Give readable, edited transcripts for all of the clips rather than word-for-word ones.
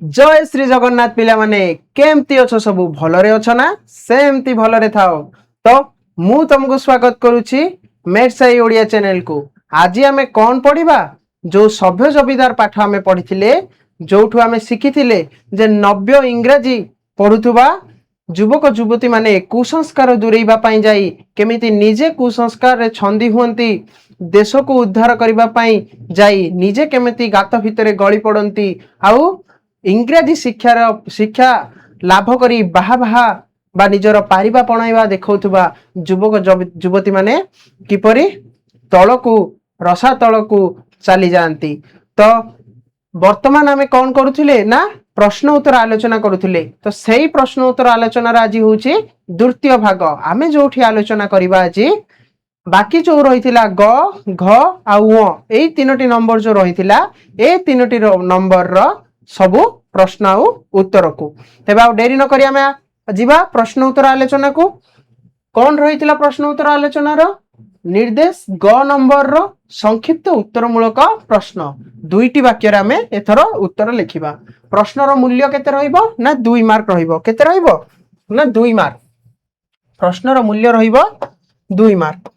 जय श्री जगन्नाथ पिला माने केमती अछ सबु भलरे अछ ना सेमती भलरे थाओ। तो मु तुमको स्वागत करूची मेटसाई ओडिया चैनल को। आज आमे कौन पढ़िबा जो सभ्य जमीदार पाठ आमे पढ़िथिले जोठु आमे शिखिथिले जे नव्य इंग्रजी पढुथुबा युवक युवती माने कुसंस्कार दूरेइबा पाई जाई केमिति निजे कुसंस्कार रे छंदी हुंती देश को उद्धार करबा पाई जाई निजे केमिति गात भितरे गଳି पड़ंती आउ इंग्रजी शिक्षा लाभ करी बाहा बाहा बा निजर पारिबा पणाइबा देखौथुबा युवक युवती माने किपरि तळकु रसा तळकु चली जाती। तो वर्तमान आमे कौन करुथिले ना प्रश्न उत्तर आलोचना करुथिले। तो सेही प्रश्न उत्तर आलोचना आज होउची द्वितीय भाग। आमे जोठी आलोचना करिबा आज बाकी जो रहिथिला ग घ आउ ङ एई तीनोटी नंबर जो रहिथिला ए तीनोटी नंबर रो सबु प्रश्न आउ उत्तर को। तेबे आउ डेरी न करी आमे जिबा प्रश्न उत्तर आलोचना को। कौन रहिथिला प्रश्न उत्तर आलोचना रो निर्देश ग नंबर रो संक्षिप्त उत्तरमूलक प्रश्न दुईटी वाक्य रे आमे एथर उत्तर लिखिबा। प्रश्न रो मूल्य केते रहिबो ना 2 मार्क रहिबो। केते रहिबो ना 2 मार्क। प्रश्न रो मूल्य रहिबो 2 मार्क।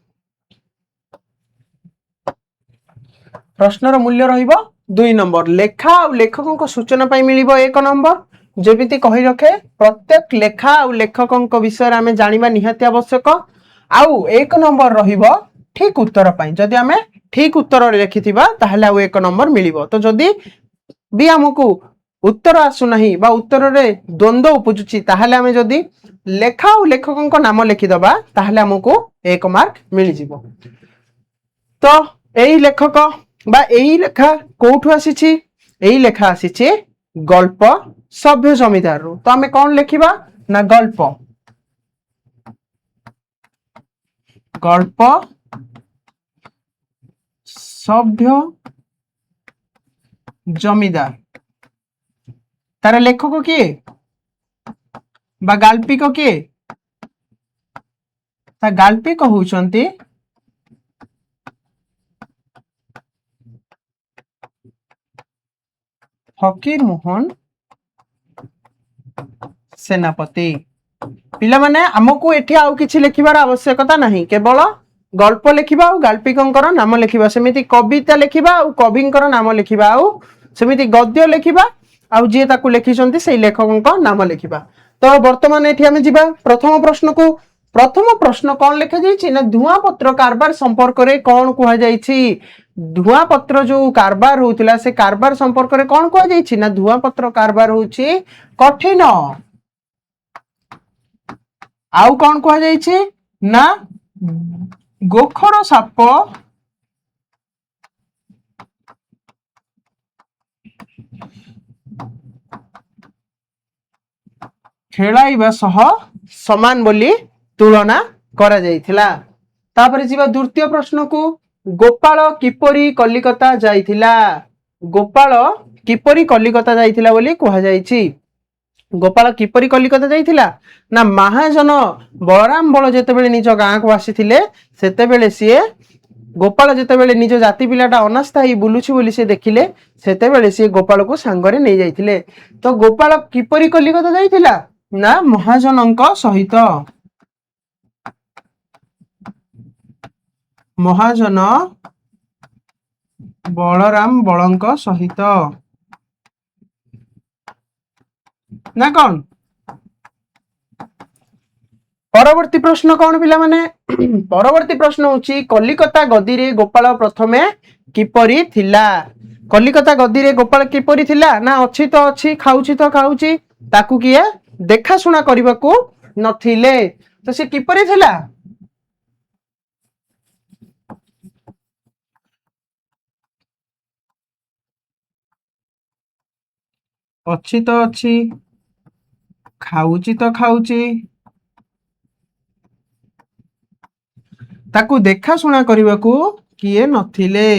प्रश्नर मूल्य रहिबो 2 नंबर। लेखा और लेखकों को सूचना पाई मिलिबो 1 नंबर। जेमिति कहि रखे प्रत्येक लेखा और लेखकों को विषय रे हमें जानिबा निहाती आवश्यक। आउ 1 नंबर रहिबो ठीक उत्तर पाई। जदि हमें ठीक उत्तर लिखिथिबा ताहले आउ 1 नंबर मिलिबो। तो जदि भी हमकु उत्तर आसु नहीं बा उत्तर रे द्वंद्व उपजुची ताहले हमें जदि लेखा और लेखकों को नाम लिखि दबा ताहले हमकु 1 मार्क मिलि जिवो। तो एई लेखक बा एई लेखा कोठु आसीछि एई लेखा आसीछि गल्प सभ्य जमीदार रु। तो हमें कौन लिखिबा ना गल्प गल्प सभ्य जमीदार। तार लेखक किए बा गाल्पिक किए ता गाल्पिक होउचंती फकीर मोहन सेनापति। पिला माने हमकु एठी आउ किछि लिखिबार आवश्यकता नहीं केवल गल्प लिखिबा और गाल्पिकंकर नाम लिखिबा। सेमिति कविता लिखिबा और कविंकर नाम लिखिबा और सेमिति गद्य लिखिबा और जे ताकु लिखिसंती सेही लेखकंक नाम लिखिबा। तो वर्तमान एठी हम जिबा प्रथम प्रश्न को। प्रथम प्रश्न कौन लिखा जाइछि ना धुआ पत्र कारबार संपर्क रे कौन कुहा जाइछि। धुआ पत्र जो कारबार होउतिला से कारबार संपर्क रे कौन कुहा जाइछि ना धुआ पत्र कारबार होउछि कठिन। आउ कौन कुहा जाइछि ना गोखर साप खेलाइबा सह समान बोली तुलना करा जाइथिला। तापरे जिबा द्वितीय प्रश्न को। गोपाल किपरि कलिकता जाइथिला। गोपाल किपरि कलिकता जाइथिला बोली कुहा जाइछि। गोपाल किपरि कलिकता जाइथिला ना महाजन बलराम बल जेतेबेले निज गाँ को आसीथिले सेतेबेले सिए गोपाल जेतेबेले निज जाति पिलाटा अनास्था ही बुलुछि बोली से देखिले सेतेबेले सिए गोपाल को सांगरे नै जाइथिले। तो गोपाल किपरि कलिकता जाइथिला ना महाजनक सहित। महाजन बलराम बलंक सहित ना कौन। परवर्ती प्रश्न कौन पिला माने परवर्ती प्रश्न होची कलिकता गदी रे गोपाल प्रथमे किपरि थिला। कलिकता गदी रे गोपाल किपरि थिला ना अछि तो अछि खाउछि तो खाउछि ताकू किए देखा सुना करबाकू नथिले। तो से किपरि थिला अछि तो अछि खाउछि तो खाउछि ताकू देखा सुना करबाकू किए नथिले।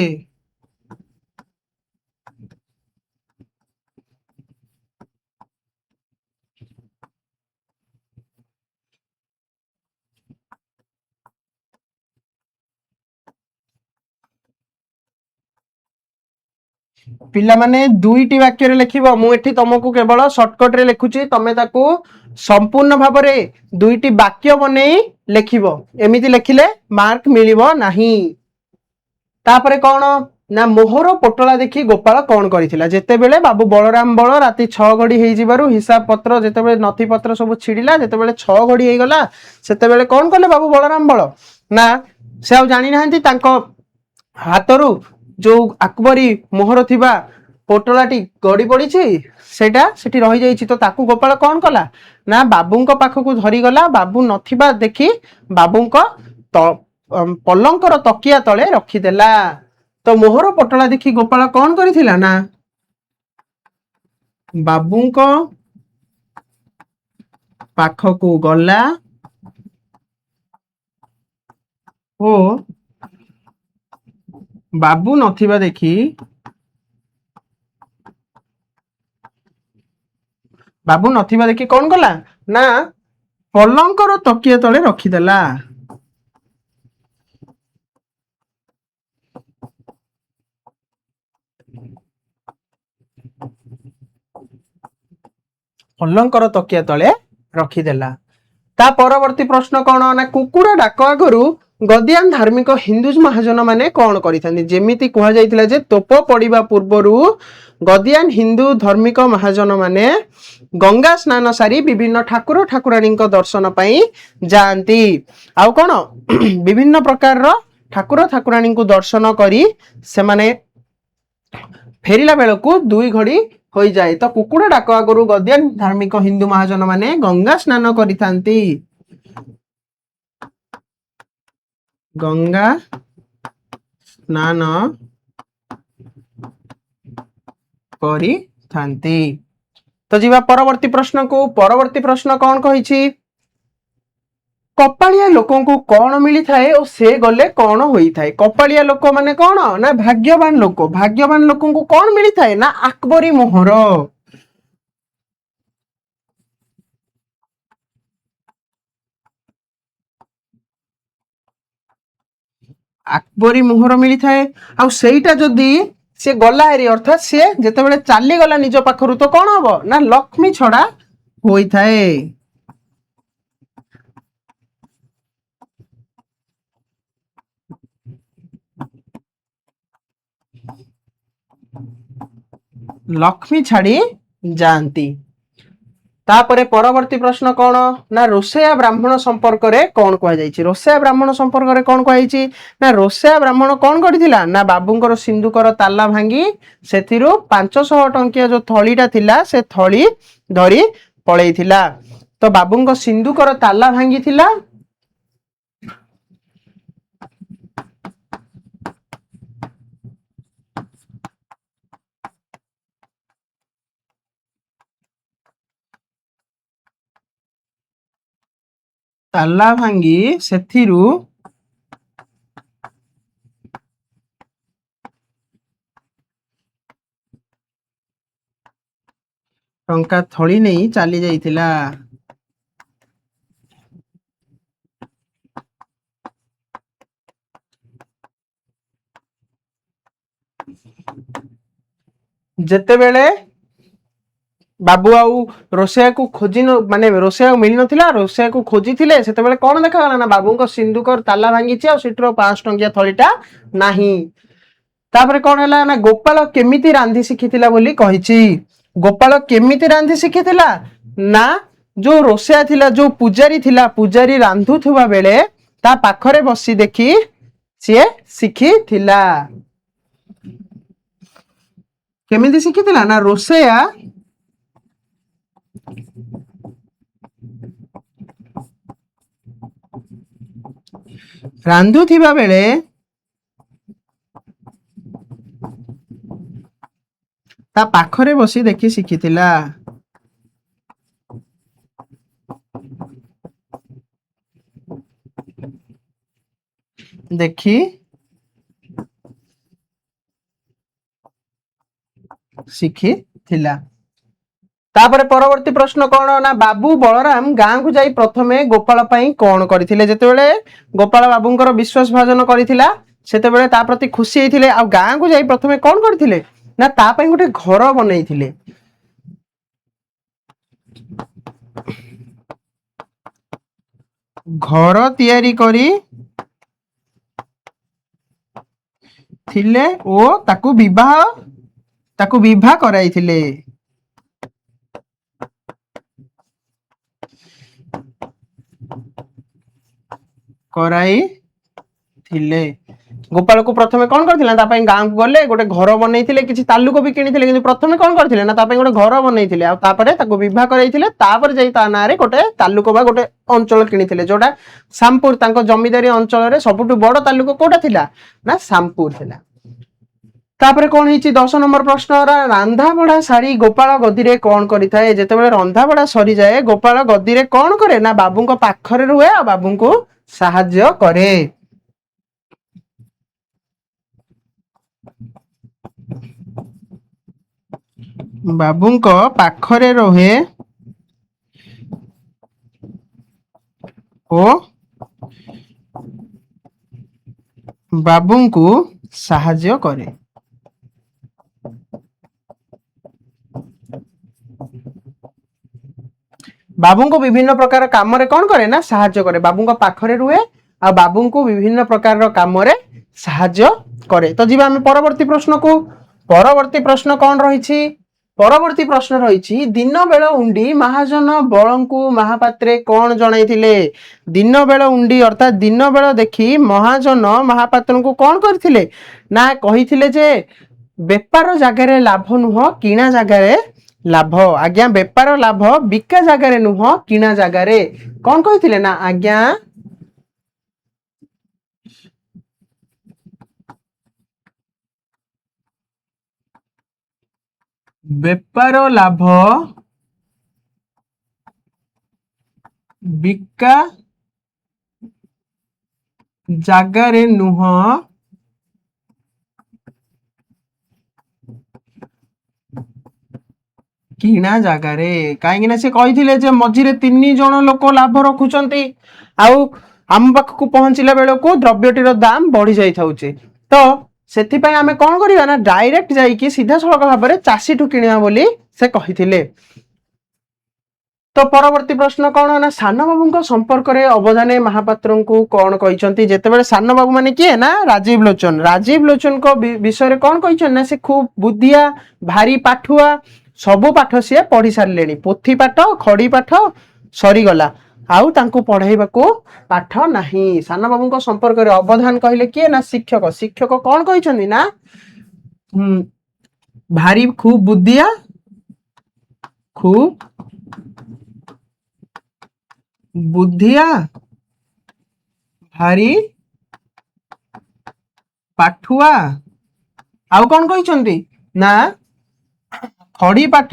पिला माने दुईटी वाक्य रे लिखिबो मु एठी तुमको केवल शॉर्टकट रे लिखुची तमे ताकू संपूर्ण भाव रे दुईटी वाक्य बनेई लिखिबो एमिति लिखिले मार्क मिलिबो नाही तापरे कोन ना मोहर पोटला देखि गोपाल कोन करिथिला जेते बेले बाबू बलराम बळ राती 6 घड़ी हेई जिबारु हिसाब पत्र जेते बेले नथी पत्र सब छिडिला जेते बेले 6 घड़ी हेई गला सेते बेले कोन करले बाबू बलराम बळ ना से आ जानि नाहंती तांको हातरू जो अकबरी मोहर थिबा पोटलाटी गड़ी पड़ी सेटा सेठी रही जाइछि तो ताकू गोपाल कोन कला ना बाबूंको पाखकू धरी गला बाबू नथिबा देखि बाबूंको पलंकर तकिया तले रखिदेला तो मोहर पोटला देखि गोपाल कोन करिथिला ना बाबूंको पाखकू गला ओ बाबू नथिबा देखि बाबू नथिबा देखि कोन कला ना पलंकर तकिया तले रखिदेला पलंकर तकिया तले रखिदेला ता परवर्ती प्रश्न कौन ना कुकुड़ा डाक आगु गदियान धार्मिक हिंदू महाजन माने कौन करिथांती जेमिति कहा जाइतिला जे तोप पड़िबा पूर्वरु गदियान हिंदू धार्मिक महाजन माने गंगा स्नान सारी विभिन्न ठाकुर ठाकुराणी दर्शन पाई जाती आउ कौन विभिन्न प्रकार ठाकुर ठाकुराणी दर्शन करी से माने फेरिला बेलकू 2 घड़ी हो जाए तो कुकुड़ा डाक आगु गदियान धार्मिक हिंदू महाजन माने गंगा स्नान करिथांती गंगा स्नान करिथांती तो जीवा परवर्ती प्रश्न को परवर्ती प्रश्न कौन कहिछि कपालिया लोकों को कौन मिली थाए और से गले कौन होई थाए कपालिया लोक माने कौन ना भाग्यवान लोकों को कौन मिली थाए ना अकबरी मोहर अकबरी मोहर मिली थाए आ सेईटा जदी से गला हेरी अर्थात से जेते बेले चाली गला निज पाखरु तो कौन हबो ना लक्ष्मी छड़ा होई थाए लक्ष्मी छाड़ी जानती तापरे परवर्ती प्रश्न कौन ना रोसैया ब्राह्मण संपर्क रे कौन कह जाइछि रोसैया ब्राह्मण संपर्क रे कौन कह जाइछि ना रोसैया ब्राह्मण कौन करथिला ना बाबूंकर सिंधुकर ताला भांगी सेथिरु 500 टंकिया जो थळीटा थिला से थळी धरी पळेइथिला तो बाबूंकर सिंधुकर ताला भांगी थिला ताला भांगी सेथिरु टंका थळी नहीं चली जाइथिला जेते बेले बाबू आउ रोसैया को खोजी माने रोसैया मिल नथिला रोसैया को खोजी थिले सेते बेले कोन देखा गला ना बाबू को सिंधुकर ताला भांगी छि आ सिटरो 5 टंकिया थळीटा नाही तापरे कोन हला ना गोपाल केमिति रांधी सिखिथिला बोली कहिछि गोपाल केमिति रांधी सिखिथिला ना जो रोसैया थिला जो पुजारी रांधु थुबा बेले ता पाखरे बसी देखि से सिखिथिला केमिति सिखिथिला ना रोसैया रांधु थिबा बेले ता पाखरे बसी देखि सिखिथिला देखि शिखिथिला तापरे परवर्ती प्रश्न कौन ना बाबू बलराम गाँ को जाई प्रथमे गोपाल पई कौन करथिले जेते बेले गोपाल बाबूंकर विश्वास भाजन करथिला सेते बेले ता प्रति खुशी हेथिले आ गाँ को जाई प्रथमे कौन करथिले ନା ତା ପାଇଁ ଗୋଟେ ଘର ବନେଇଥିଲେ। ଘର ତିଆରି କରି ଥିଲେ ଓ ତାକୁ ବିବାହ କରାଇଥିଲେ। ଥିଲେ ଗୋପାଳକୁ ପ୍ରଥମେ କଣ କରିଥିଲେ ତା ପାଇଁ ଗାଁକୁ ଗଲେ ଗୋଟେ ଘର ବନେଇଥିଲେ, କିଛି ତାଲୁକ ବି କିଣିଥିଲେ, କିନ୍ତୁ ପ୍ରଥମେ କଣ କରିଥିଲେ ନା ତା ପାଇଁ ଗୋଟେ ଘର ବନେଇଥିଲେ, ଆଉ ତାପରେ ତାକୁ ବିବାହ କରାଇଥିଲେ, ତାପରେ ଯାଇ ତା ନାଁରେ ଗୋଟେ ତାଲୁକ ବା ଗୋଟେ ଅଞ୍ଚଳ କିଣିଥିଲେ, ଯୋଉଟା ସାମପୁର ତାଙ୍କ ଜମିଦାରୀ ଅଞ୍ଚଳରେ ସବୁଠୁ ବଡ ତାଲୁକ କୋଉଟା ଥିଲା ନା ସାମପୁର ଥିଲା। ତାପରେ କଣ ହେଇଛି 10 ନମ୍ବର ପ୍ରଶ୍ନ, ରନ୍ଧା ବଢା ସାରି ଗୋପାଳ ଗଦିରେ କଣ କରିଥାଏ? ଯେତେବେଳେ ରନ୍ଧା ବଢା ସରିଯାଏ ଗୋପାଳ ଗଦିରେ କଣ କରେ ନା ବାବୁଙ୍କ ପାଖରେ ରୁହେ ଆଉ ବାବୁଙ୍କୁ ସାହାଯ୍ୟ କରେ। ବାବୁଙ୍କ ପାଖରେ ରହେ ଓ ବାବୁଙ୍କୁ ସାହାଯ୍ୟ କରେ। ବାବୁଙ୍କୁ ବିଭିନ୍ନ ପ୍ରକାର କାମରେ କଣ କରେ ନା ସାହାଯ୍ୟ କରେ, ବାବୁଙ୍କ ପାଖରେ ରୁହେ ଆଉ ବାବୁଙ୍କୁ ବିଭିନ୍ନ ପ୍ରକାରର କାମରେ ସାହାଯ୍ୟ କରେ। ତ ଯିବା ଆମେ ପରବର୍ତ୍ତୀ ପ୍ରଶ୍ନକୁ। ପରବର୍ତ୍ତୀ ପ୍ରଶ୍ନ କଣ ରହିଛି? ପରବର୍ତ୍ତୀ ପ୍ରଶ୍ନ ରହିଛି, ଦିନ ବେଳ ଉଣ୍ଡି ମହାଜନ ବଳଙ୍କୁ ମହାପାତ୍ରେ କଣ ଜଣାଇଥିଲେ? ଦିନ ବେଳ ଉଣ୍ଡି ଅର୍ଥାତ ଦିନ ବେଳ ଦେଖି ମହାଜନ ମହାପାତ୍ରଙ୍କୁ କଣ କରିଥିଲେ ନା କହିଥିଲେ ଯେ ବେପାର ଜାଗାରେ ଲାଭ ନୁହଁ କିଣା ଜାଗାରେ ଲାଭ। ଆଜ୍ଞା ବେପାର ଲାଭ ବିକା ଜାଗାରେ ନୁହଁ କିଣା ଜାଗାରେ। କଣ କହିଥିଲେ ନା ଆଜ୍ଞା ବେପାର ଲାଭ ବିକା ଜାଗାରେ ନୁହଁ କିଣା ଜାଗାରେ। କାହିଁକି ନା ସେ କହିଥିଲେ ଯେ ମଝିରେ 3 ଜଣ ଲୋକ ଲାଭ ରଖୁଛନ୍ତି ଆଉ ଆମ ପାଖକୁ ପହଞ୍ଚିଲା ବେଳକୁ ଦ୍ରବ୍ୟଟିର ଦାମ ବଢି ଯାଇଥାଉଛି, ତ ସେଥିପାଇଁ ଆମେ କଣ କରିବା ନା ଡାଇରେକ୍ଟ ଯାଇକି ସିଧାସଳଖ ଭାବରେ ଚାଷୀଠୁ କିଣିବା ବୋଲି ସେ କହିଥିଲେ। ତ ପରବର୍ତ୍ତୀ ପ୍ରଶ୍ନ କଣ ନା ସାନ ବାବୁଙ୍କ ସମ୍ପର୍କରେ ଅବଦାନେ ମହାପାତ୍ରଙ୍କୁ କଣ କହିଛନ୍ତି? ଯେତେବେଳେ ସାନ ବାବୁ ମାନେ କିଏ ନା ରାଜୀବ ଲୋଚନ, ରାଜୀବ ଲୋଚନଙ୍କ ବିଷୟରେ କଣ କହିଛନ୍ତି ନା ସେ ଖୁବ ବୁଦ୍ଧିଆ, ଭାରି ପାଠୁଆ, ସବୁ ପାଠ ସିଏ ପଢି ସାରିଲେଣି, ପୋଥି ପାଠ ଖଡି ପାଠ ସରିଗଲା, ଆଉ ତାଙ୍କୁ ପଢେଇବାକୁ ପାଠ ନାହିଁ। ସାନ ବାବୁଙ୍କ ସମ୍ପର୍କରେ ଅବଦାନ କହିଲେ କିଏ ନା ଶିକ୍ଷକ। ଶିକ୍ଷକ କଣ କହିଛନ୍ତି ନା ଭାରି ଖୁବ ବୁଦ୍ଧିଆ, ଭାରି ପାଠୁଆ, ଆଉ କଣ କହିଛନ୍ତି ନା ଖଡି ପାଠ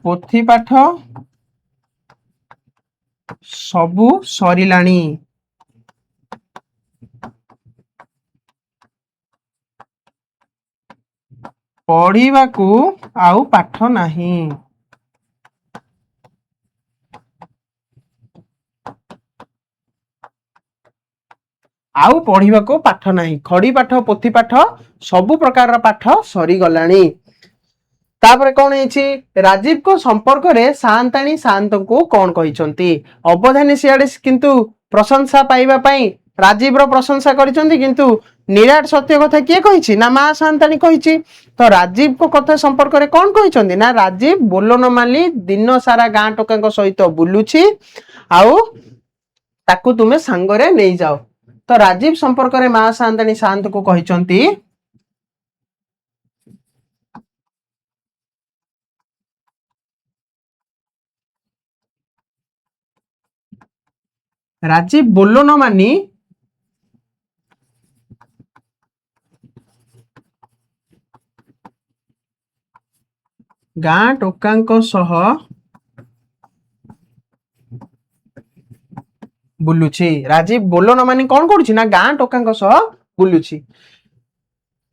ପୋଥି ପାଠ ସବୁ ସରିଲାଣି। ପଢିବାକୁ ଆଉ ପାଠ ନାହିଁ। ଆଉ ପଢିବାକୁ ପାଠ ନାହିଁ, ଖଡି ପାଠ ପୋଥି ପାଠ ସବୁ ପ୍ରକାରର ପାଠ ସରିଗଲାଣି। ତାପରେ କଣ ହେଇଛି, ରାଜୀବଙ୍କ ସମ୍ପର୍କରେ ସାଆନ୍ତାଣୀ ସାଆନ୍ତଙ୍କୁ କଣ କହିଛନ୍ତି? ଅବଧାନୀ ସିଆଡେ କିନ୍ତୁ ପ୍ରଶଂସା ପାଇବା ପାଇଁ ରାଜୀବର ପ୍ରଶଂସା କରିଛନ୍ତି, କିନ୍ତୁ ନିରାଟ ସତ୍ୟ କଥା କିଏ କହିଛି ନା ମା ସାଆନ୍ତାଣୀ କହିଛି। ତ ରାଜୀବଙ୍କ କଥା ସମ୍ପର୍କରେ କଣ କହିଛନ୍ତି ନା ରାଜୀବ ବୋଲନ ମାଲି ଦିନ ସାରା ଗାଁ ଟୋକାଙ୍କ ସହିତ ବୁଲୁଛି ଆଉ ତାକୁ ତୁମେ ସାଙ୍ଗରେ ନେଇଯାଅ। ତ ରାଜୀବ ସମ୍ପର୍କରେ ମା ସାଆନ୍ତାଣୀ ସାଆନ୍ତଙ୍କୁ କହିଛନ୍ତି, ରାଜୀବ ବୋଲନ ମାନି ଗାଁ ଟୋକାଙ୍କ ସହ ବୁଲୁଛି। ରାଜୀବ ବୋଲନ ମାନି କଣ କରୁଛି ନା ଗାଁ ଟୋକାଙ୍କ ସହ ବୁଲୁଛି।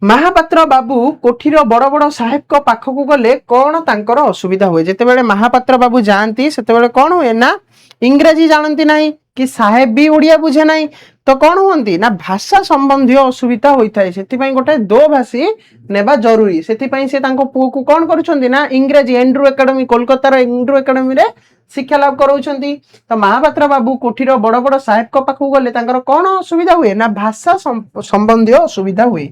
ମହାପାତ୍ର ବାବୁ କୋଠିର ବଡ ବଡ ସାହେବଙ୍କ ପାଖକୁ ଗଲେ କଣ ତାଙ୍କର ଅସୁବିଧା ହୁଏ? ଯେତେବେଳେ ମହାପାତ୍ର ବାବୁ ଯାଆନ୍ତି ସେତେବେଳେ କଣ ହୁଏ ନା ଇଂରାଜୀ ଜାଣନ୍ତି ନାହିଁ କି ସାହେବ ବି ଓଡିଆ ବୁଝେ ନାହିଁ, तो कौन हुंती ना भाषा संबंधी असुविधा होता है से गोटे दो भाषी नेबा जरूरी से से पुओ को कौन करुछंती ना इंग्रजी एंड्रू एकेडमी कोलकातार एंड्रू एकेडमी रे शिक्षा लाभ कराउछंती। तो महापात्र बाबू कोठीर बड़ बड़ साहेब को पाखु गले तांकर कौन असुविधा हुए ना भाषा संबंधी असुविधा हुए।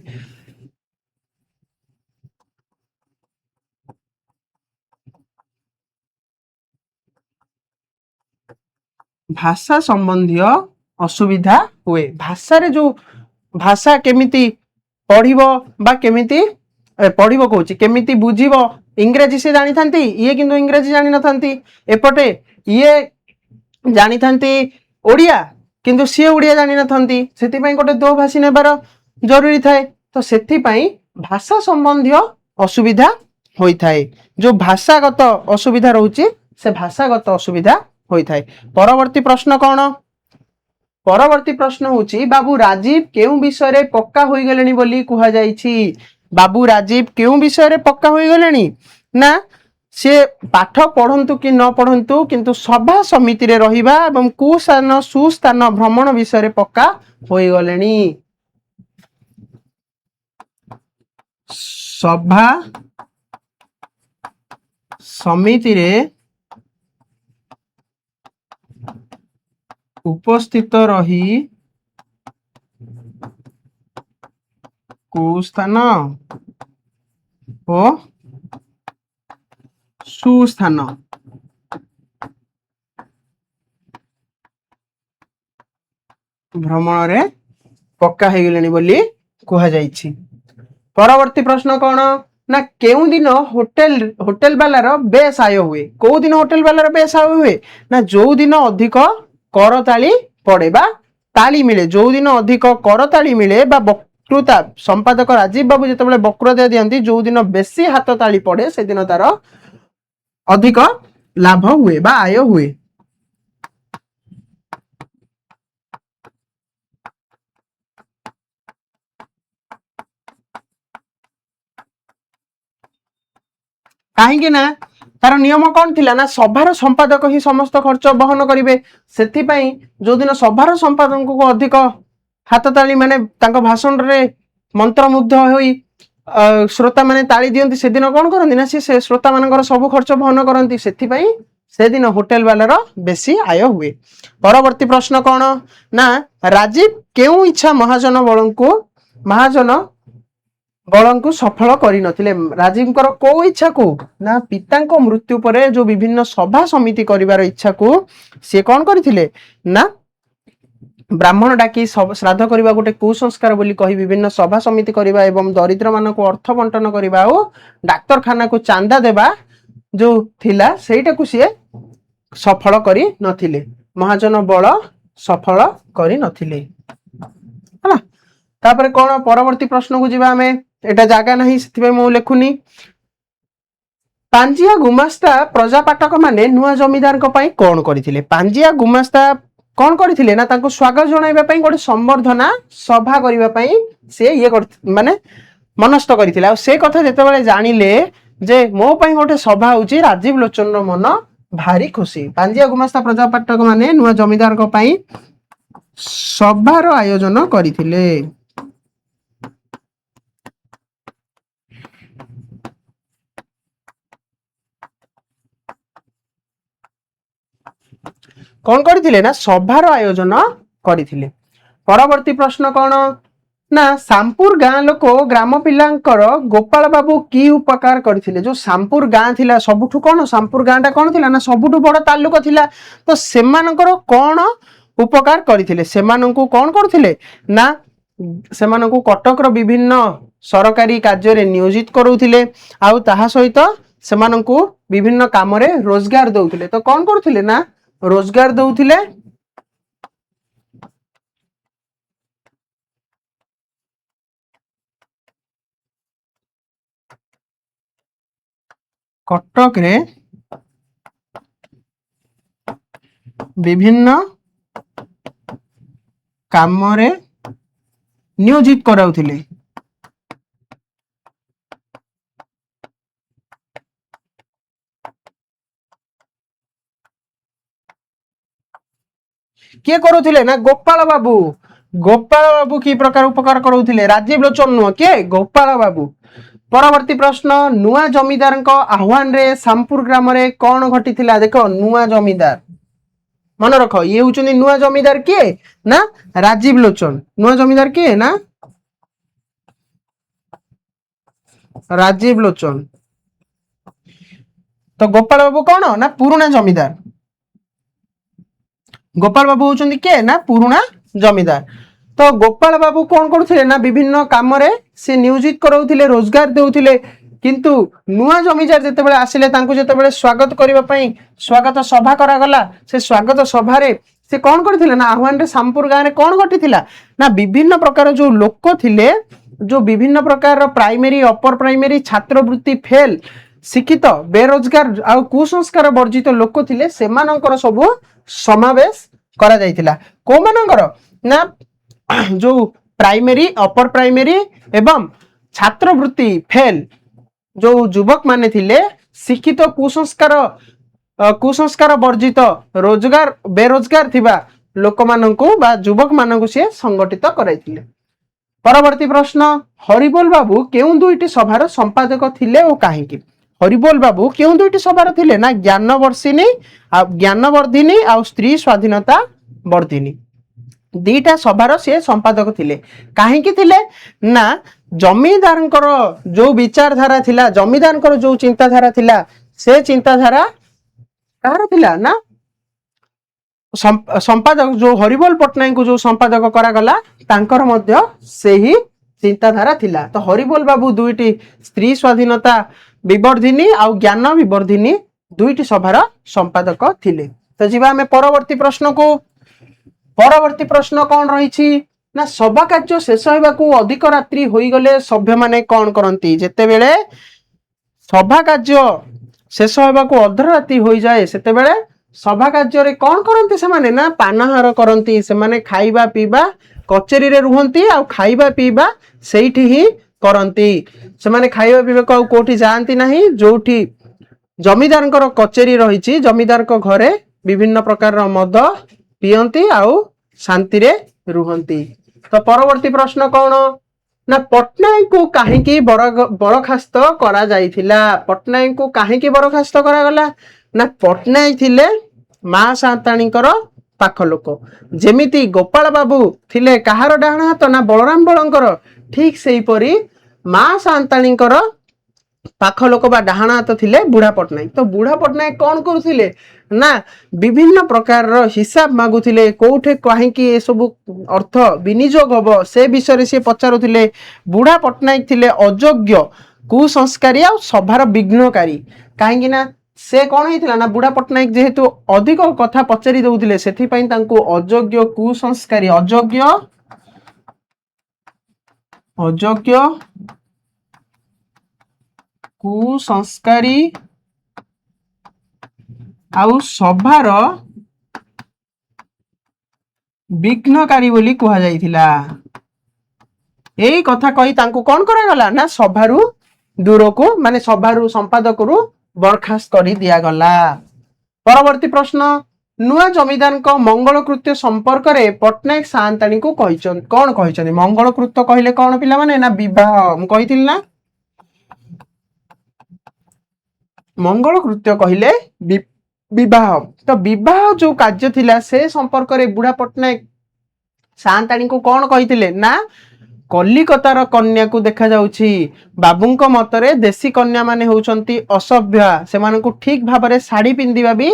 भाषा संबंधी असुविधा हुए भाषा रे जो भाषा केमिति पढ़िबो बा केमिति पढ़िबो कहूची केमिति बुझिबो इंग्रजी से जानी थांती ये किंतु इंग्रजी जानी न थांती एपटे ये जानी थांती ओडिया किंतु सी ओडिया जानी न थांती सेति पई गोटे दो भाषी नेबार जरूरी थाए। तो सेति पई भाषा संबंधी असुविधा होई थाए जो भाषागत असुविधा रहउची से भाषागत असुविधा होई थाए। परवर्ती प्रश्न कौन परवर्ती प्रश्न होची बाबू राजीव केउ विषय रे पक्का होई गलेनी बोली कुहा जाईची। बाबू राजीव केउ विषय रे पक्का होई गलेनी ना से पाठ पढ़ंतु कि न पढ़ंतु किंतु सभा समिति रे रहिबा एवं कुस्थान सुस्थान भ्रमण विषय रे पक्का होई गलेनी। सभा समिति रे उपस्थित रही कुस्थान ओ सुस्थान भ्रमण रे पक्का हो गले बोली कुहा जाइछि। परवर्ती प्रश्न कौन ना केउ दिन होटेल होटेल वालार बेस आय हुए को दिन होटेल वालार बेस आय हुए ना जो दिन अधिक करताली पड़े बा ताली मिले जो दिन अधिक करताली मिले बा वक्तृता संपादक राजीव बाबू जिते वक्तृता दियंती जो दिन बेसी हाथ ताली पड़े से दिन तार अधिक लाभ हुए बा आय हुए। कहीं ना तार नियम कौन थिला ना सभार संपादक ही समस्त खर्च बहन करेंगे से जो दिन सभार संपादक को अधिक हाथ ताली माने भाषण रे मंत्रमुग्ध होई श्रोता माने ताली दियंती से दिन कौन करती ना सी श्रोता मान सब खर्च बहन करती से दिन होटेल वालार बेसी आय हुए। परवर्ती प्रश्न कौन ना राजीव केउ इच्छा महाजन बल को सफल करि नथिले राजीव को इच्छा को ना पिता मृत्यु पर जो विभिन्न सभा समिति करिवार इच्छा को सी कौन करथिले ना ब्राह्मण डाकी श्राद्ध करबा गोटे कुसंस्कार बोली कही विभिन्न सभा समिति करबा एवं दरिद्र मान को अर्थ बंटन करबा और डाक्तरखाना को चांदा देबा जो थिला सेटा को सी सफल करि नथिले महाजन बल सफल करि नथिले हला। तापर कौन परवर्ती प्रश्न को जीवा हमें एटा जागा नहीं से मु लेखुनी पांजिया गुमास्ता प्रजा पाठक माने नुआ जमीदार कौन करथिले पांजिया गुमास्ता कौन करथिले ना तांको स्वागत जणाइबा पई गोटे संवर्धना सभा करिबा पई से ये माने मनस्थ करथिले आ से कथा जेते बेले जानिले जे मो पई गोटे सभा होची राजीव लोचन रो मन भारी खुशी पांजिया गुमास्ता प्रजा पाठक माने नुआ जमीदार पई सभार आयोजन करथिले। कौन करथिले ना सभार आयोजन करथिले। परवर्ती प्रश्न कौन ना सामपुर गाँ लोक ग्राम पिलांकर गोपाल बाबू की उपकार करथिले जो सामपुर गाँ थिला सबुठु कौन सामपुर गाँ टा कौन थिला ना सबुठु बड़ तालुक थिला तो सेमानकर कौन उपकार करथिले सेमानंकु कौन करथिले ना सेमानंकु कटक रो विभिन्न सरकारी कार्य रे नियोजित करूथिले आउ ताहा सहित सेमानंकु विभिन्न काम रे रोजगार दउथिले तो कौन करथिले ना रोजगार दउथिले कटक रे विभिन्न काम रे नियोजित कराउथिले। किए करुथिले ना गोपाल बाबू ଗୋପାଳ ବାବୁ କି ପ୍ରକାର ଉପକାର କରୁଥିଲେ? ରାଜୀବ ଲୋଚନ ନୁହଁ, କିଏ? ଗୋପାଳ ବାବୁ। ପରବର୍ତ୍ତୀ ପ୍ରଶ୍ନ, ନୂଆ ଜମିଦାରଙ୍କ ଆହ୍ୱାନରେ ସାମପୁର ଗ୍ରାମରେ କଣ ଘଟିଥିଲା? ଦେଖ, ନୂଆ ଜମିଦାର, ମନେ ରଖ, ଇଏ ହଉଛନ୍ତି ନୂଆ ଜମିଦାର କିଏ? ନା ରାଜୀବ ଲୋଚନ। ନୂଆ ଜମିଦାର କିଏ? ନା ରାଜୀବ ଲୋଚନ। ତ ଗୋପାଳ ବାବୁ କଣ? ନା ପୁରୁଣା ଜମିଦାର। ଗୋପାଳ ବାବୁ ହଉଛନ୍ତି କିଏ? ନା ପୁରୁଣା ଜମିଦାର। ତ ଗୋପାଳ ବାବୁ କଣ କରୁଥିଲେ? ନା ବିଭିନ୍ନ କାମରେ ସେ ନିୟୋଜିତ କରାଉଥିଲେ, ରୋଜଗାର ଦେଉଥିଲେ। କିନ୍ତୁ ନୂଆ ଜମିଦାର ଯେତେବେଳେ ଆସିଲେ, ତାଙ୍କୁ ଯେତେବେଳେ ସ୍ୱାଗତ କରିବା ପାଇଁ ସ୍ୱାଗତ ସଭା କରାଗଲା, ସେ ସ୍ୱାଗତ ସଭାରେ ସେ କଣ କରିଥିଲେ? ନା ଆହ୍ୱାନରେ ସାମପୁର ଗାଁରେ କଣ ଘଟିଥିଲା? ନା ବିଭିନ୍ନ ପ୍ରକାର ଯୋଉ ଲୋକ ଥିଲେ, ଯୋଉ ବିଭିନ୍ନ ପ୍ରକାର ପ୍ରାଇମେରୀ, ଅପର ପ୍ରାଇମେରୀ, ଛାତ୍ରବୃତ୍ତି ଫେଲ, ଶିକ୍ଷିତ, ବେରୋଜଗାର ଆଉ କୁସଂସ୍କାର ବର୍ଜିତ ଲୋକ ଥିଲେ, ସେମାନଙ୍କର ସବୁ ସମାବେଶ କରାଯାଇଥିଲା। କୋଉମାନଙ୍କର? ନା ଯୋଉ ପ୍ରାଇମେରୀ, ଅପର ପ୍ରାଇମେରୀ ଏବଂ ଛାତ୍ରବୃତ୍ତି ଫେଲ ଯୋଉ ଯୁବକ ମାନେ ଥିଲେ, ଶିକ୍ଷିତ, କୁସଂସ୍କାର ବର୍ଜିତ, ରୋଜଗାର ବେରୋଜଗାର ଥିବା ଲୋକମାନଙ୍କୁ ବା ଯୁବକ ମାନଙ୍କୁ ସିଏ ସଂଗଠିତ କରାଇଥିଲେ। ପରବର୍ତ୍ତୀ ପ୍ରଶ୍ନ, ହରିବୋଲ ବାବୁ କେଉଁ ଦୁଇଟି ସଭାର ସମ୍ପାଦକ ଥିଲେ ଓ କାହିଁକି? ହରିବୋଲ ବାବୁ କେଉଁ ଦୁଇଟି ସଭାର ଥିଲେ? ନା ଜ୍ଞାନବର୍ଦ୍ଧିନୀ ଆଉ ସ୍ତ୍ରୀ ସ୍ୱାଧୀନତା ବର୍ଦ୍ଧିନୀ, ଦିଟା ସଭାର ସିଏ ସମ୍ପାଦକ ଥିଲେ। କାହିଁକି ଥିଲେ? ନା ଜମିଦାରଙ୍କର ଯୋଉ ବିଚାରଧାରା ଥିଲା, ଜମିଦାରଙ୍କର ଯୋଉ ଚିନ୍ତାଧାରା ଥିଲା, ସେ ଚିନ୍ତାଧାରା କାହାର ଥିଲା? ନା ସମ୍ପାଦକ ଯୋଉ ହରିବୋଲ ପଟ୍ଟନାୟକଙ୍କୁ ଯୋଉ ସମ୍ପାଦକ କରାଗଲା, ତାଙ୍କର ମଧ୍ୟ ସେହି ଚିନ୍ତାଧାରା ଥିଲା। ତ ହରିବୋଲ ବାବୁ ଦୁଇଟି ସ୍ତ୍ରୀ ସ୍ୱାଧୀନତା ବିବର୍ଦ୍ଧିନୀ ଆଉ ଜ୍ଞାନ ବିବର୍ଦ୍ଧିନୀ ଦୁଇଟି ସଭାର ସମ୍ପାଦକ ଥିଲେ। ତ ଯିବା ଆମେ ପରବର୍ତ୍ତୀ ପ୍ରଶ୍ନକୁ। ପରବର୍ତ୍ତୀ ପ୍ରଶ୍ନ କଣ ରହିଛି? ନା ସଭା କାର୍ଯ୍ୟ ଶେଷ ହେବାକୁ ଅଧିକ ରାତ୍ରି ହୋଇଗଲେ ସଭ୍ୟମାନେ କଣ କରନ୍ତି? ଯେତେବେଳେ ସଭା କାର୍ଯ୍ୟ ଶେଷ ହେବାକୁ ଅର୍ଦ୍ଧରାତ୍ରି ହୋଇଯାଏ, ସେତେବେଳେ ସଭା କାର୍ଯ୍ୟରେ କଣ କରନ୍ତି ସେମାନେ? ନା ପାନାହାର କରନ୍ତି। ସେମାନେ ଖାଇବା ପିଇବା, କଚେରୀରେ ରୁହନ୍ତି ଆଉ ଖାଇବା ପିଇବା ସେଇଠି ହିଁ କରନ୍ତି। ସେମାନେ ଖାଇବା ପିଇବାକୁ ଆଉ କୋଉଠି ଯାଆନ୍ତି ନାହିଁ। ଯୋଉଠି ଜମିଦାରଙ୍କର କଚେରୀ ରହିଛି, ଜମିଦାରଙ୍କ ଘରେ ବିଭିନ୍ନ ପ୍ରକାରର ମଦ ପିଅନ୍ତି ଆଉ ଶାନ୍ତିରେ ରୁହନ୍ତି। ତ ପରବର୍ତ୍ତୀ ପ୍ରଶ୍ନ କଣ? ନା ପଟ୍ଟନାୟକଙ୍କୁ କାହିଁକି ବରଖାସ୍ତ କରାଯାଇଥିଲା? ପଟ୍ଟନାୟକଙ୍କୁ କାହିଁକି ବରଖାସ୍ତ କରାଗଲା? ନା ପଟ୍ଟନାୟକ ଥିଲେ ମା ସାନ୍ତାଣୀଙ୍କର ପାଖ ଲୋକ। ଯେମିତି ଗୋପାଳ ବାବୁ ଥିଲେ କାହାର ଡାହାଣ ହାତ? ନା ବଳରାମ ବଳଙ୍କର। ଠିକ ସେଇପରି ମା ସାନ୍ତାଣୀଙ୍କର ପାଖ ଲୋକ ବା ଡାହାଣ ହାତ ଥିଲେ ବୁଢା ପଟ୍ଟନାୟକ। ତ ବୁଢା ପଟ୍ଟନାୟକ କଣ କରୁଥିଲେ? ନା ବିଭିନ୍ନ ପ୍ରକାରର ହିସାବ ମାଗୁଥିଲେ, କୋଉଠି କାହିଁକି ଏସବୁ ଅର୍ଥ ବିନିଯୋଗ ହବ ସେ ବିଷୟରେ ସିଏ ପଚାରୁଥିଲେ। ବୁଢା ପଟ୍ଟନାୟକ ଥିଲେ ଅଯୋଗ୍ୟ, କୁସଂସ୍କାରୀ ଆଉ ସଭାର ବିଘ୍ନକାରୀ। କାହିଁକି ନା ସେ କଣ ହେଇଥିଲା? ନା ବୁଢା ପଟ୍ଟନାୟକ ଯେହେତୁ ଅଧିକ କଥା ପଚାରି ଦଉଥିଲେ, ସେଥିପାଇଁ ତାଙ୍କୁ ଅଯୋଗ୍ୟ, କୁସଂସ୍କାରୀ, ଅଯୋଗ୍ୟ କୁସଂସ୍କାରୀ ଆଉ ସଭାର ବିଘ୍ନକାରୀ ବୋଲି କୁହାଯାଇଥିଲା। ଏଇ କଥା କହି ତାଙ୍କୁ କଣ କରାଗଲା? ନା ସଭାରୁ ଦୂରକୁ, ମାନେ ସଭାରୁ ସମ୍ପାଦକରୁ ବରଖାସ୍ତ କରି ଦିଆଗଲା। ପରବର୍ତ୍ତୀ ପ୍ରଶ୍ନ, ନୂଆ ଜମିଦାରଙ୍କ ମଙ୍ଗଳ କୃତ୍ୟ ସମ୍ପର୍କରେ ପଟ୍ଟନାୟକ ସାଆନ୍ତାଣୀଙ୍କୁ କହିଛନ୍ତି କଣ କହିଛନ୍ତି? ମଙ୍ଗଳ କୃତ୍ୟ କହିଲେ କଣ ପିଲାମାନେ? ନା ବିବାହ। ମୁଁ କହିଥିଲି ନା ମଙ୍ଗଳ କୃତ୍ୟ କହିଲେ ବିବାହ। ତ ବିବାହ ଯୋଉ କାର୍ଯ୍ୟ ଥିଲା, ସେ ସମ୍ପର୍କରେ ବୁଢା ପଟ୍ଟନାୟକ ସାଆନ୍ତାଣୀଙ୍କୁ କଣ କହିଥିଲେ? ନା କଲିକତାର କନ୍ୟାକୁ ଦେଖାଯାଉଛି, ବାବୁଙ୍କ ମତରେ ଦେଶୀ କନ୍ୟା ମାନେ ହଉଛନ୍ତି ଅସଭ୍ୟା, ସେମାନଙ୍କୁ ଠିକ ଭାବରେ ଶାଢୀ ପିନ୍ଧିବା ବି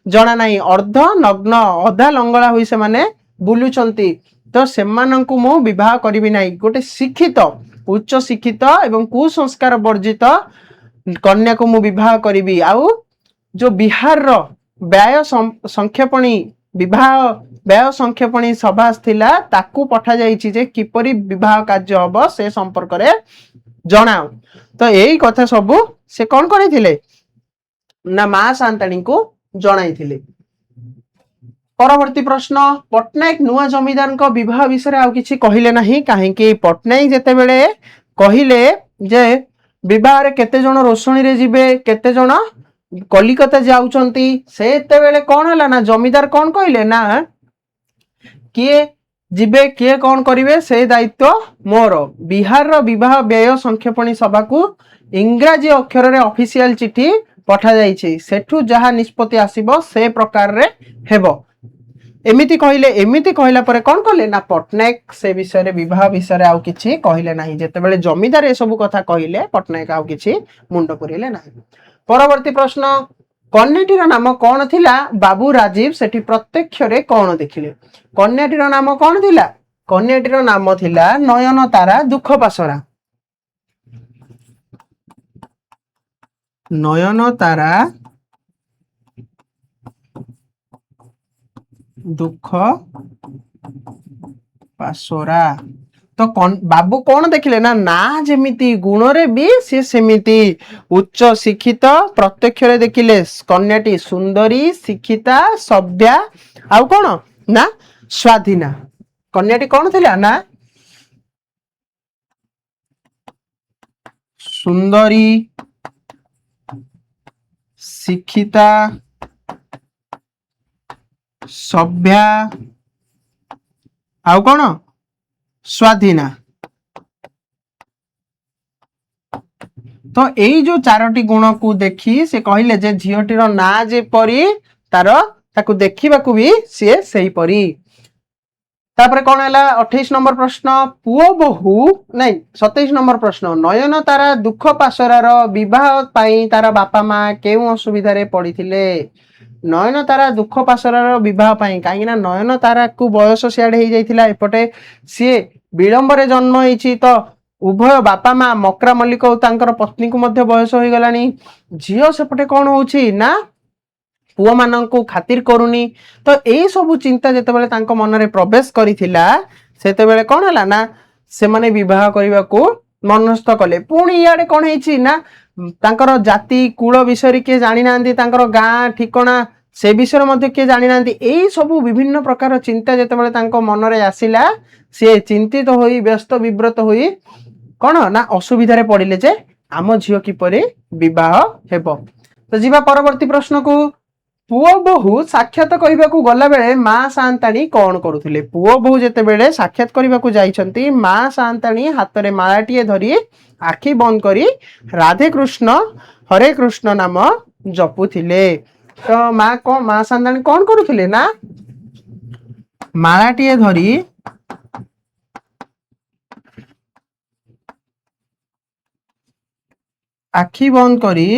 ଜଣା ନାହିଁ, ଅର୍ଦ୍ଧ ନଗ୍ନ, ଅଧା ଲଙ୍ଗଳା ହୋଇ ସେମାନେ ବୁଲୁଛନ୍ତି। ତ ସେମାନଙ୍କୁ ମୁଁ ବିବାହ କରିବି ନାହିଁ। ଗୋଟେ ଶିକ୍ଷିତ, ଉଚ୍ଚ ଶିକ୍ଷିତ ଏବଂ କୁସଂସ୍କାର ବର୍ଜିତ କନ୍ୟାକୁ ମୁଁ ବିବାହ କରିବି। ଆଉ ଯୋଉ ବିହାରର ବ୍ୟୟ ସଂକ୍ଷେପଣୀ ବିବାହ ବ୍ୟୟ ସଂକ୍ଷେପଣୀ ସଭା ଥିଲା, ତାକୁ ପଠାଯାଇଛି ଯେ କିପରି ବିବାହ କାର୍ଯ୍ୟ ହବ ସେ ସମ୍ପର୍କରେ ଜଣାଅ। ତ ଏଇ କଥା ସବୁ ସେ କଣ କରିଥିଲେ? ନା ମା ସାନ୍ତାଣୀଙ୍କୁ ଜଣାଇଥିଲେ। ପରବର୍ତ୍ତୀ ପ୍ରଶ୍ନ, ପଟ୍ଟନାୟକ ନୂଆ ଜମିଦାରଙ୍କ ବିବାହ ବିଷୟରେ ଆଉ କିଛି କହିଲେ ନାହିଁ। କାହିଁକି? ପଟ୍ଟନାୟକ ଯେତେବେଳେ କହିଲେ ଯେ ବିବାହରେ କେତେ ଜଣ ରୋଷଣୀରେ ଯିବେ, କେତେ ଜଣ କଲିକତା ଯାଉଛନ୍ତି, ସେତେବେଳେ କଣ ହେଲା? ନା ଜମିଦାର କଣ କହିଲେ? ନା କିଏ ଯିବେ କିଏ କଣ କରିବେ ସେଇ ଦାୟିତ୍व ମୋର। ବିହାରର ବିବାହ ବ୍ୟୟ ସଂକ୍ଷେପଣୀ ସଭାକୁ ଇଂରାଜୀ ଅକ୍ଷରରେ ଅଫିସିଆଲ ଚିଠି ପଠାଯାଇଛି, ସେଠୁ ଯାହା ନିଷ୍ପତ୍ତି ଆସିବ ସେ ପ୍ରକାରରେ ହେବ। ଏମିତି କହିଲେ। ଏମିତି କହିଲା ପରେ କଣ କଲେ ନା ପଟ୍ଟନାୟକ ସେ ବିଷୟରେ ବିବାହ ବିଷୟରେ ଆଉ କିଛି କହିଲେ ନାହିଁ। ଯେତେବେଳେ ଜମିଦାର ଏସବୁ କଥା କହିଲେ ପଟ୍ଟନାୟକ ଆଉ କିଛି ମୁଣ୍ଡ ପୁରେଇଲେ ନାହିଁ। ପରବର୍ତ୍ତୀ ପ୍ରଶ୍ନ, କନ୍ୟାଟିର ନାମ କଣ ଥିଲା? ବାବୁ ରାଜୀବ ସେଠି ପ୍ରତ୍ୟକ୍ଷରେ କଣ ଦେଖିଲେ? କନ୍ୟାଟିର ନାମ କଣ ଥିଲା? କନ୍ୟାଟିର ନାମ ଥିଲା ନୟନ ତାରା ଦୁଃଖ ପାସରା। ନୟନ ତାରା ଦୁଃଖ ପାସୋରା। ତ ବାବୁ କଣ ଦେଖିଲେ ନା ଯେମିତି ଗୁଣରେ ବି ସେ ସେମିତି ଉଚ୍ଚ ଶିକ୍ଷିତ। ପ୍ରତ୍ୟକ୍ଷରେ ଦେଖିଲେ କନ୍ୟାଟି ସୁନ୍ଦରୀ, ଶିକ୍ଷିତା, ସଭ୍ୟା ଆଉ କଣ ନା ସ୍ୱାଧୀନା। କନ୍ୟାଟି କଣ ଥିଲା ନା ସୁନ୍ଦରୀ, ଶିକ୍ଷିତା, ସଭ୍ୟା ଆଉ କଣ ସ୍ୱାଧୀନା। ତ ଏଇ ଯୋଉ ଚାରୋଟି ଗୁଣକୁ ଦେଖି ସେ କହିଲେ ଯେ ଝିଅଟିର ନାଁ ଯେପରି ତାକୁ ଦେଖିବାକୁ ବି ସିଏ ସେଇପରି। ତାପରେ କଣ ହେଲା 28 ନମ୍ବର ପ୍ରଶ୍ନ, ପୁଅ ବୋହୂ ନାଇଁ 27 ନମ୍ବର ପ୍ରଶ୍ନ, ନୟନ ତାରା ଦୁଃଖ ପାସରାର ବିବାହ ପାଇଁ ତାର ବାପା ମା କେଉଁ ଅସୁବିଧାରେ ପଡିଥିଲେ? ନୟନ ତାରା ଦୁଃଖ ପାସରାର ବିବାହ ପାଇଁ, କାହିଁକି ନା ନୟନ ତାରାକୁ ବୟସ ସିଆଡେ ହେଇଯାଇଥିଲା, ଏପଟେ ସିଏ ବିଳମ୍ବରେ ଜନ୍ମ ହେଇଛି। ତ ଉଭୟ ବାପା ମା ମକ୍ରା ମଲ୍ଲିକ ଓ ତାଙ୍କର ପତ୍ନୀକୁ ମଧ୍ୟ ବୟସ ହୋଇଗଲାଣି। ଝିଅ ସେପଟେ କଣ ହଉଛି ନା ପୁଅ ମାନଙ୍କୁ ଖାତିର କରୁନି। ତ ଏଇ ସବୁ ଚିନ୍ତା ଯେତେବେଳେ ତାଙ୍କ ମନରେ ପ୍ରବେଶ କରିଥିଲା ସେତେବେଳେ କଣ ହେଲା ନା ସେମାନେ ବିବାହ କରିବାକୁ ମନସ୍ଥ କଲେ। ପୁଣି ଇଆଡେ କଣ ହେଇଛି ନା ତାଙ୍କର ଜାତି କୁଳ ବିଷୟରେ କିଏ ଜାଣିନାହାନ୍ତି, ତାଙ୍କର ଗାଁ ଠିକଣା ସେ ବିଷୟରେ ମଧ୍ୟ କିଏ ଜାଣିନାହାନ୍ତି। ଏଇ ସବୁ ବିଭିନ୍ନ ପ୍ରକାର ଚିନ୍ତା ଯେତେବେଳେ ତାଙ୍କ ମନରେ ଆସିଲା, ସିଏ ଚିନ୍ତିତ ହୋଇ ବ୍ୟସ୍ତ ବିବ୍ରତ ହୋଇ କଣ ନା ଅସୁବିଧାରେ ପଡିଲେ ଯେ ଆମ ଝିଅ କିପରି ବିବାହ ହେବ। ତ ଯିବା ପରବର୍ତ୍ତୀ ପ୍ରଶ୍ନକୁ। ପୁଅ ବୋହୂ ସାକ୍ଷାତ କରିବାକୁ ଗଲା ବେଳେ ମା ସାଆନ୍ତାଣୀ କଣ କରୁଥିଲେ? ପୁଅ ବୋହୂ ଯେତେବେଳେ ସାକ୍ଷାତ କରିବାକୁ ଯାଇଛନ୍ତି, ମା ସାଆନ୍ତାଣୀ ହାତରେ ମାଳାଟିଏ ଧରି ଆଖି ବନ୍ଦ କରି ରାଧେ କୃଷ୍ଣ ହରେ କୃଷ୍ଣ ନାମ ଜପୁଥିଲେ। ତ ମା ସାଆନ୍ତାଣୀ କଣ କରୁଥିଲେ ନା ମାଳାଟିଏ ଧରି ଆଖି ବନ୍ଦ କରି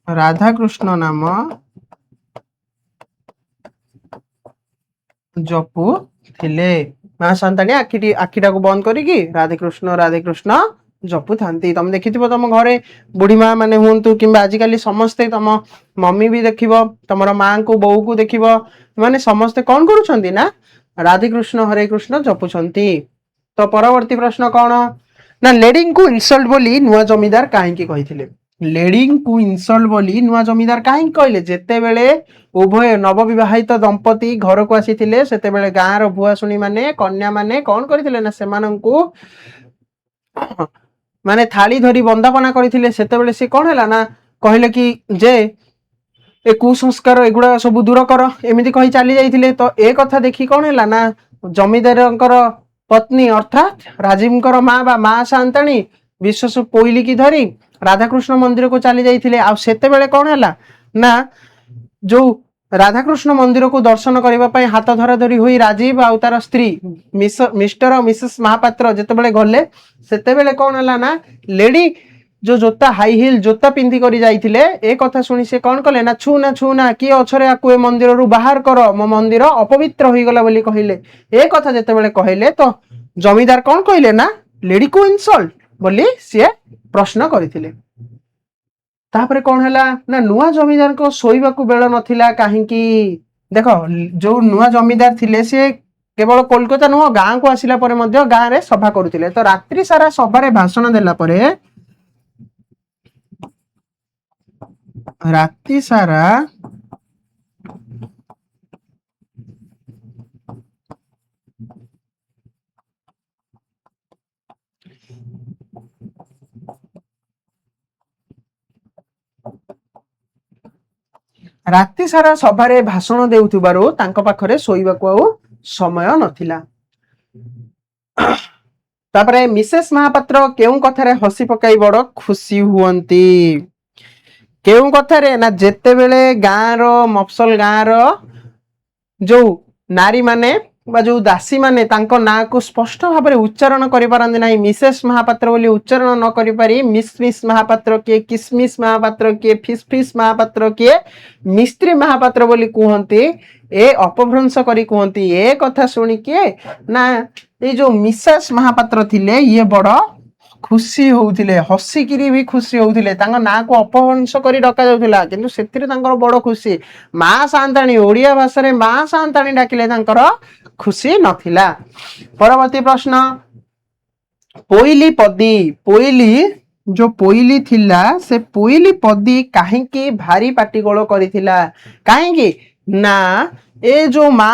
ରାଧା କୃଷ୍ଣ ନାମ ଜପୁଥିଲେ। ମା ସାଆନ୍ତାଣୀ ଆଖିଟାକୁ ବନ୍ଦ କରିକି ରାଧେ କୃଷ୍ଣ ଜପୁଥାନ୍ତି। ତମେ ଦେଖିଥିବ ତମ ଘରେ ବୁଢୀ ମା ମାନେ ହୁଅନ୍ତୁ କିମ୍ବା ଆଜିକାଲି ସମସ୍ତେ ତମ ମମି ବି ଦେଖିବ, ତମର ମାଙ୍କୁ ବୋଉକୁ ଦେଖିବ, ମାନେ ସମସ୍ତେ କଣ କରୁଛନ୍ତି ନା ରାଧେ କୃଷ୍ଣ ହରେ କୃଷ୍ଣ ଜପୁଛନ୍ତି। ତ ପରବର୍ତ୍ତୀ ପ୍ରଶ୍ନ କଣ ନା ଲେଡିଙ୍କୁ ଇନସଲ୍ଟ ବୋଲି ନୂଆ ଜମିଦାର କାହିଁକି କହିଥିଲେ? ଲେଡିଙ୍କୁ ଇନସଲ୍ଟ ବୋଲି ନୂଆ ଜମିଦାର କାହିଁକି କହିଲେ? ଯେତେବେଳେ ଉଭୟ ନବବିବାହିତ ଦମ୍ପତି ଘରକୁ ଆସିଥିଲେ ସେତେବେଳେ ଗାଁର ଭୁଆଶୁଣୀ ମାନେ କନ୍ୟା ମାନେ କଣ କରିଥିଲେ ନା ସେମାନଙ୍କୁ ମାନେ ଥାଳି ଧରି ବନ୍ଦାପନା କରିଥିଲେ। ସେତେବେଳେ ସେ କଣ ହେଲା ନା କହିଲେ କି ଯେ ଏ କୁସଂସ୍କାର ଏଗୁଡା ସବୁ ଦୂର କର, ଏମିତି କହି ଚାଲି ଯାଇଥିଲେ। ତ ଏ କଥା ଦେଖି କଣ ହେଲା ନା ଜମିଦାରଙ୍କର ପତ୍ନୀ ଅର୍ଥାତ୍ ରାଜୀବଙ୍କର ମା ବା ମା ସାଆନ୍ତାଣୀ ବିଶ୍ୱାସ ପୋଇଲିକି ଧରି ରାଧାକୃଷ୍ଣ ମନ୍ଦିରକୁ ଚାଲି ଯାଇଥିଲେ। ଆଉ ସେତେବେଳେ କଣ ହେଲା ନା ଯୋଉ ରାଧାକୃଷ୍ଣ ମନ୍ଦିରକୁ ଦର୍ଶନ କରିବା ପାଇଁ ହାତ ଧରା ଧରି ହୋଇ ରାଜୀବ ଆଉ ତାର ସ୍ତ୍ରୀ ମିଷ୍ଟର ଆଉ ମିସେସ୍ ମହାପାତ୍ର ଯେତେବେଳେ ଗଲେ, ସେତେବେଳେ କଣ ହେଲା ନା ଲେଡି ଯୋଉ ଜୋତା ହାଇ ହିଲ୍ ଜୋତା ପିନ୍ଧି କରି ଯାଇଥିଲେ, ଏ କଥା ଶୁଣି ସେ କଣ କଲେ ନା ଛୁଁ ନା କିଏ ଅଛରେ ଆକୁ ଏ ମନ୍ଦିରରୁ ବାହାର କର, ମୋ ମନ୍ଦିର ଅପବିତ୍ର ହୋଇଗଲା ବୋଲି କହିଲେ। ଏ କଥା ଯେତେବେଳେ କହିଲେ ତ ଜମିଦାର କଣ କହିଲେ ନା ଲେଡିକୁ ଇନସଲ୍ଟ ବୋଲି ସିଏ ପ୍ରଶ୍ନ କରିଥିଲେ। ତାପରେ କଣ ହେଲା ନା ନୂଆ ଜମିଦାରଙ୍କ ଶୋଇବାକୁ ବେଳ ନଥିଲା। କାହିଁକି? ଦେଖ ଯୋଉ ନୂଆ ଜମିଦାର ଥିଲେ ସେ କେବଳ କୋଲକାତା ନୁହଁ ଗାଁକୁ ଆସିଲା ପରେ ମଧ୍ୟ ଗାଁରେ ସଭା କରୁଥିଲେ। ତ ରାତ୍ରି ସାରା ସଭାରେ ଭାଷଣ ଦେଲା ପରେ ରାତି ସାରା ରାତି ସାରା ସଭାରେ ଭାଷଣ ଦେଉଥିବାରୁ ତାଙ୍କ ପାଖରେ ଶୋଇବାକୁ ଆଉ ସମୟ ନଥିଲା। ତାପରେ ମିସେସ୍ ମହାପାତ୍ର କେଉଁ କଥାରେ ହସି ପକାଇ ବଡ ଖୁସି ହୁଅନ୍ତି? କେଉଁ କଥାରେ? ନା ଯେତେବେଳେ ଗାଁର ମଫସଲ ଗାଁର ଯୋଉ ନାରୀ ମାନେ ବା ଯୋଉ ଦାସୀ ମାନେ ତାଙ୍କ ନାଁକୁ ସ୍ପଷ୍ଟ ଭାବରେ ଉଚ୍ଚାରଣ କରିପାରନ୍ତି ନାହିଁ, ମିସେସ୍ ମହାପାତ୍ର ବୋଲି ଉଚ୍ଚାରଣ ନ କରିପାରି ମିସ୍ ମିସ୍ ମହାପାତ୍ର କିଏ, କିସମିସ୍ ମହାପାତ୍ର କିଏ, ଫିସ୍ ଫିସ୍ ମହାପାତ୍ର କିଏ, ମିସ୍ତ୍ରୀ ମହାପାତ୍ର ବୋଲି କୁହନ୍ତି, ଏ ଅପଭ୍ରଂଶ କରି କୁହନ୍ତି। ଏ କଥା ଶୁଣି କିଏ ନା ଏଇ ଯୋଉ ମିସେସ୍ ମହାପାତ୍ର ଥିଲେ ଇଏ ବଡ ଖୁସି ହଉଥିଲେ, ହସିକିରି ବି ଖୁସି ହଉଥିଲେ। ତାଙ୍କ ନାଁକୁ ଅପଭ୍ରଂଶ କରି ଡକା ଯାଉଥିଲା କିନ୍ତୁ ସେଥିରେ ତାଙ୍କର ବଡ ଖୁସି। ମା ସାନ୍ତାଣୀ, ଓଡିଆ ଭାଷାରେ ମା ସାନ୍ତାଣୀ ଡାକିଲେ ତାଙ୍କର ଖୁସି ନଥିଲା। ପରବର୍ତ୍ତୀ ପ୍ରଶ୍ନ, ପୋଇଲି ପଦୀ, ପୋଇଲି ଯୋଉ ପୋଇଲି ଥିଲା ସେ ପୋଇଲି ପଦୀ କାହିଁକି ଭାରି ପାଟିଗୋଳ କରିଥିଲା? କାହିଁକି ନା ଏ ଯୋଉ ମା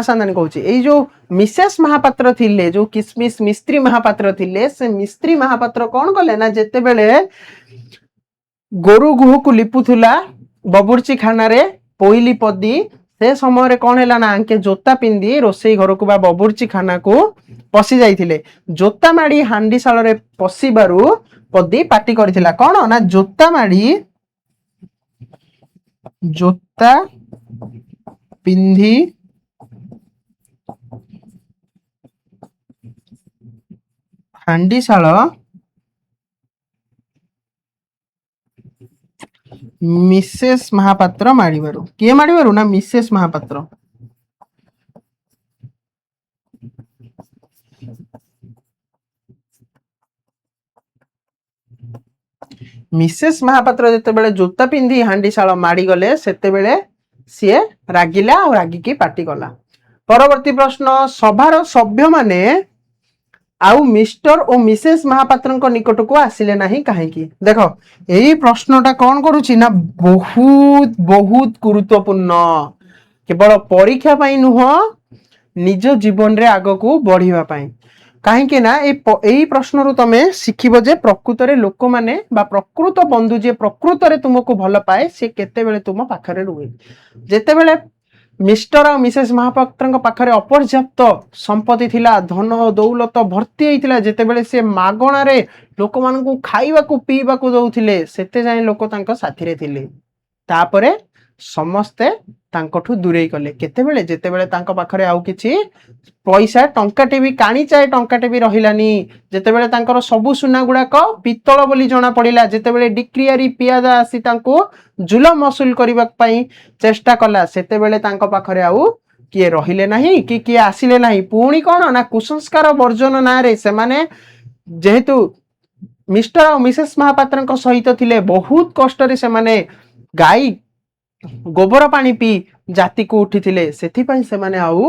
ସାନ୍ତାଣୀ କହୁଛି, ଏଇ ଯୋଉ ମିସେସ୍ ମହାପାତ୍ର ଥିଲେ, ଯୋଉ କିସମିସ୍ ମିସ୍ତ୍ରୀ ମହାପାତ୍ର ଥିଲେ, ସେ ମିସ୍ତ୍ରୀ ମହାପାତ୍ର କଣ କଲେ ନା ଯେତେବେଳେ ଗୋରୁ ଗୁହକୁ ଲିପୁଥିଲା ବବୁର୍ଚି ଖାନାରେ ପୋଇଲି ପଦୀ, ସେ ସମୟରେ କଣ ହେଲା ନା ଆଙ୍କେ ଜୋତା ପିନ୍ଧି ରୋଷେଇ ଘରକୁ ବା ବବୁର୍ଚି ଖାନାକୁ ପଶି ଯାଇଥିଲେ। ଜୋତା ମାଡି ହାଣ୍ଡିଶାଳରେ ପଶିବାରୁ ପଦୀ ପାଟି କରିଥିଲା। କଣ ନା ଜୋତା ପିନ୍ଧି ହାଣ୍ଡିଶାଳ ମିସେସ୍ ମହାପାତ୍ର ମାଡିବାରୁ, କିଏ ମାଡିବାରୁ ନା ମିସେସ୍ ମହାପାତ୍ର। ମିସେସ୍ ମହାପାତ୍ର ଯେତେବେଳେ ଜୋତା ପିନ୍ଧି ହାଣ୍ଡିଶାଳ ମାଡିଗଲେ ସେତେବେଳେ ସିଏ ରାଗିଲା ଆଉ ରାଗିକି ପାଟି କଲା। ପରବର୍ତ୍ତୀ ପ୍ରଶ୍ନ, ସଭାର ସଭ୍ୟମାନେ ଆଉ ମିଷ୍ଟର ଓ ମିସେସ୍ ମହାପାତ୍ରଙ୍କ ନିକଟକୁ ଆସିଲେ ନାହିଁ କାହିଁକି? ଦେଖ ଏଇ ପ୍ରଶ୍ନଟା କଣ କରୁଛି ନା ବହୁତ ବହୁତ ଗୁରୁତ୍ୱପୂର୍ଣ୍ଣ, କେବଳ ପରୀକ୍ଷା ପାଇଁ ନୁହଁ, ନିଜ ଜୀବନରେ ଆଗକୁ ବଢିବା ପାଇଁ। କାହିଁକି ନା ଏଇ ପ୍ରଶ୍ନରୁ ତମେ ଶିଖିବ ଯେ ପ୍ରକୃତରେ ଲୋକମାନେ ବା ପ୍ରକୃତ ବନ୍ଧୁ ଯିଏ ପ୍ରକୃତରେ ତୁମକୁ ଭଲ ପାଏ ସେ କେତେବେଳେ ତୁମ ପାଖରେ ରୁହେ। ଯେତେବେଳେ ମିଷ୍ଟର ଆଉ ମିସେସ୍ ମହାପାତ୍ରଙ୍କ ପାଖରେ ଅପର୍ଯ୍ୟାପ୍ତ ସମ୍ପତ୍ତି ଥିଲା, ଧନ ଦୌଲତ ଭର୍ତ୍ତି ହେଇଥିଲା, ଯେତେବେଳେ ସେ ମାଗଣାରେ ଲୋକମାନଙ୍କୁ ଖାଇବାକୁ ପିଇବାକୁ ଦଉଥିଲେ, ସେତେ ଯାଏ ଲୋକ ତାଙ୍କ ସାଥିରେ ଥିଲେ। ତାପରେ ସମସ୍ତେ ତାଙ୍କଠୁ ଦୂରେଇ ଗଲେ। କେତେବେଳେ? ଯେତେବେଳେ ତାଙ୍କ ପାଖରେ ଆଉ କିଛି ପଇସା ଟଙ୍କାଟେ ବି କାଣିଚାଏ ଟଙ୍କାଟେ ବି ରହିଲାନି, ଯେତେବେଳେ ତାଙ୍କର ସବୁ ସୁନା ଗୁଡାକ ପିତ୍ତଳ ବୋଲି ଜଣା ପଡିଲା, ଯେତେବେଳେ ଡିକ୍ରିଆରୀ ପିଆଦା ଆସି ତାଙ୍କୁ ଜୁଲମ ମସୁଲ କରିବା ପାଇଁ ଚେଷ୍ଟା କଲା, ସେତେବେଳେ ତାଙ୍କ ପାଖରେ ଆଉ କିଏ ରହିଲେ ନାହିଁ କି କିଏ ଆସିଲେ ନାହିଁ। ପୁଣି କଣ ନା କୁସଂସ୍କାର ବର୍ଜନ ନାଁରେ ସେମାନେ ଯେହେତୁ ମିଷ୍ଟର ଆଉ ମିସେସ୍ ମହାପାତ୍ରଙ୍କ ସହିତ ଥିଲେ, ବହୁତ କଷ୍ଟରେ ସେମାନେ ଗାଈ ଗୋବର ପାଣି ପିଇ ଜାତିକୁ ଉଠିଥିଲେ, ସେଥିପାଇଁ ସେମାନେ ଆଉ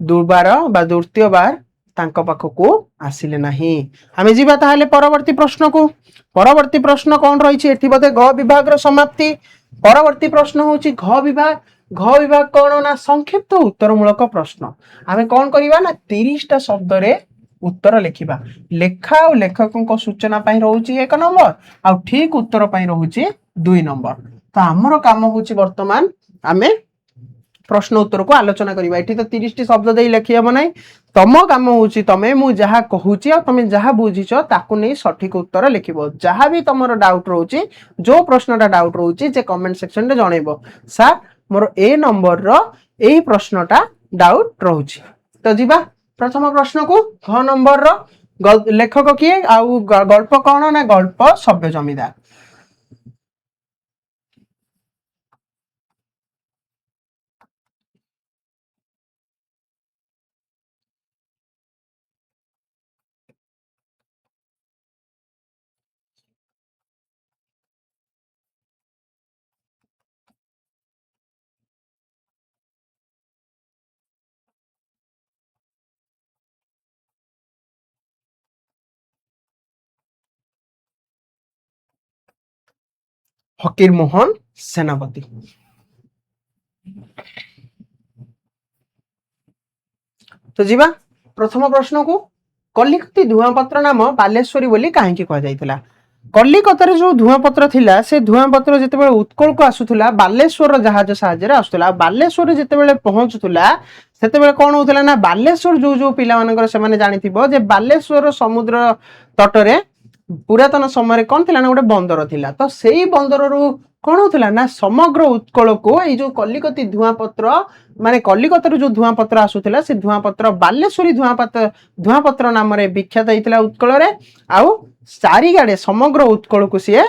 ଦୁର୍ବାର ବା ଦ୍ୱିତୀୟବାର ତାଙ୍କ ପାଖକୁ ଆସିଲେ ନାହିଁ। ଆମେ ଯିବା ତାହେଲେ ପରବର୍ତ୍ତୀ ପ୍ରଶ୍ନକୁ। ପରବର୍ତ୍ତୀ ପ୍ରଶ୍ନ କଣ ରହିଛି ଏଠି? ବୋଧେ ଘ ବିଭାଗର ସମାପ୍ତି। ପରବର୍ତ୍ତୀ ପ୍ରଶ୍ନ ହଉଛି ଘ ବିଭାଗ। ଘ ବିଭାଗ କଣ ନା ସଂକ୍ଷିପ୍ତ ଉତ୍ତରମୂଳକ ପ୍ରଶ୍ନ। ଆମେ କଣ କରିବା ନା 30ଟା ଶବ୍ଦରେ ଉତ୍ତର ଲେଖିବା। ଲେଖା ଆଉ ଲେଖକଙ୍କ ସୂଚନା ପାଇଁ ରହୁଛି 1 ନମ୍ବର, ଆଉ ଠିକ ଉତ୍ତର ପାଇଁ ରହୁଛି 2 ନମ୍ବର। ତ ଆମର କାମ ହଉଛି ବର୍ତ୍ତମାନ ଆମେ ପ୍ରଶ୍ନ ଉତ୍ତରକୁ ଆଲୋଚନା କରିବା। ଏଠି ତ 30ଟି ଶବ୍ଦ ଦେଇ ଲେଖି ହବ ନାହିଁ। ତମ କାମ ହଉଛି ତମେ ମୁଁ ଯାହା କହୁଛି ଆଉ ତମେ ଯାହା ବୁଝିଛ ତାକୁ ନେଇ ସଠିକ ଉତ୍ତର ଲେଖିବ। ଯାହା ବି ତମର ଡାଉଟ ରହୁଛି, ଯୋଉ ପ୍ରଶ୍ନଟା ଡାଉଟ ରହୁଛି ଯେ କମେଣ୍ଟ ସେକ୍ସନରେ ଜଣେଇବ, ସାର୍ ମୋର ଏ ନମ୍ବରର ଏଇ ପ୍ରଶ୍ନଟା ଡାଉଟ ରହୁଛି। ତ ଯିବା ପ୍ରଥମ ପ୍ରଶ୍ନକୁ। ଘ ନମ୍ବରର ଲେଖକ କିଏ ଆଉ ଗଳ୍ପ କଣ ନା ଗଳ୍ପ ସଭ୍ୟ ଜମିଦାର। ଫକୀର ମୋହନ ସେନାପତି। ତ ଯିବା ପ୍ରଥମ ପ୍ରଶ୍ନକୁ। କଲିକତି ଧୂଆଁପତ୍ର ନାମ ବାଲେଶ୍ୱରୀ ବୋଲି କାହିଁକି କୁହାଯାଇଥିଲା? କଲିକତାରେ ଯୋଉ ଧୂଆଁ ପତ୍ର ଥିଲା ସେ ଧୂଆଁ ପତ୍ର ଯେତେବେଳେ ଉତ୍କଳକୁ ଆସୁଥିଲା ବାଲେଶ୍ୱରର ଜାହାଜ ସାହାଯ୍ୟରେ ଆସୁଥିଲା ଆଉ ବାଲେଶ୍ୱରରେ ଯେତେବେଳେ ପହଞ୍ଚୁଥିଲା ସେତେବେଳେ କଣ ହଉଥିଲା ନା ବାଲେଶ୍ୱର ଯୋଉ ଯୋଉ ପିଲାମାନଙ୍କର ସେମାନେ ଜାଣିଥିବ ଯେ ବାଲେଶ୍ୱର ସମୁଦ୍ର ତଟରେ ପୁରାତନ ସମୟରେ କଣ ଥିଲା ନା ଗୋଟେ ବନ୍ଦର ଥିଲା ତ ସେଇ ବନ୍ଦରରୁ କଣ ହଉଥିଲା ନା ସମଗ୍ର ଉତ୍କଳକୁ ଏଇ ଯୋଉ କଲିକତି ଧୂଆଁ ପତ୍ର ମାନେ କଲିକତାରୁ ଯୋଉ ଧୂଆଁ ପତ୍ର ଆସୁଥିଲା ସେ ଧୂଆଁ ପତ୍ର ବାଲେଶ୍ୱରୀ ଧୂଆଁ ପତ୍ର ନାମରେ ବିଖ୍ୟାତ ହେଇଥିଲା ଉତ୍କଳରେ ଆଉ ଚାରିଆଡେ ସମଗ୍ର ଉତ୍କଳକୁ ସିଏ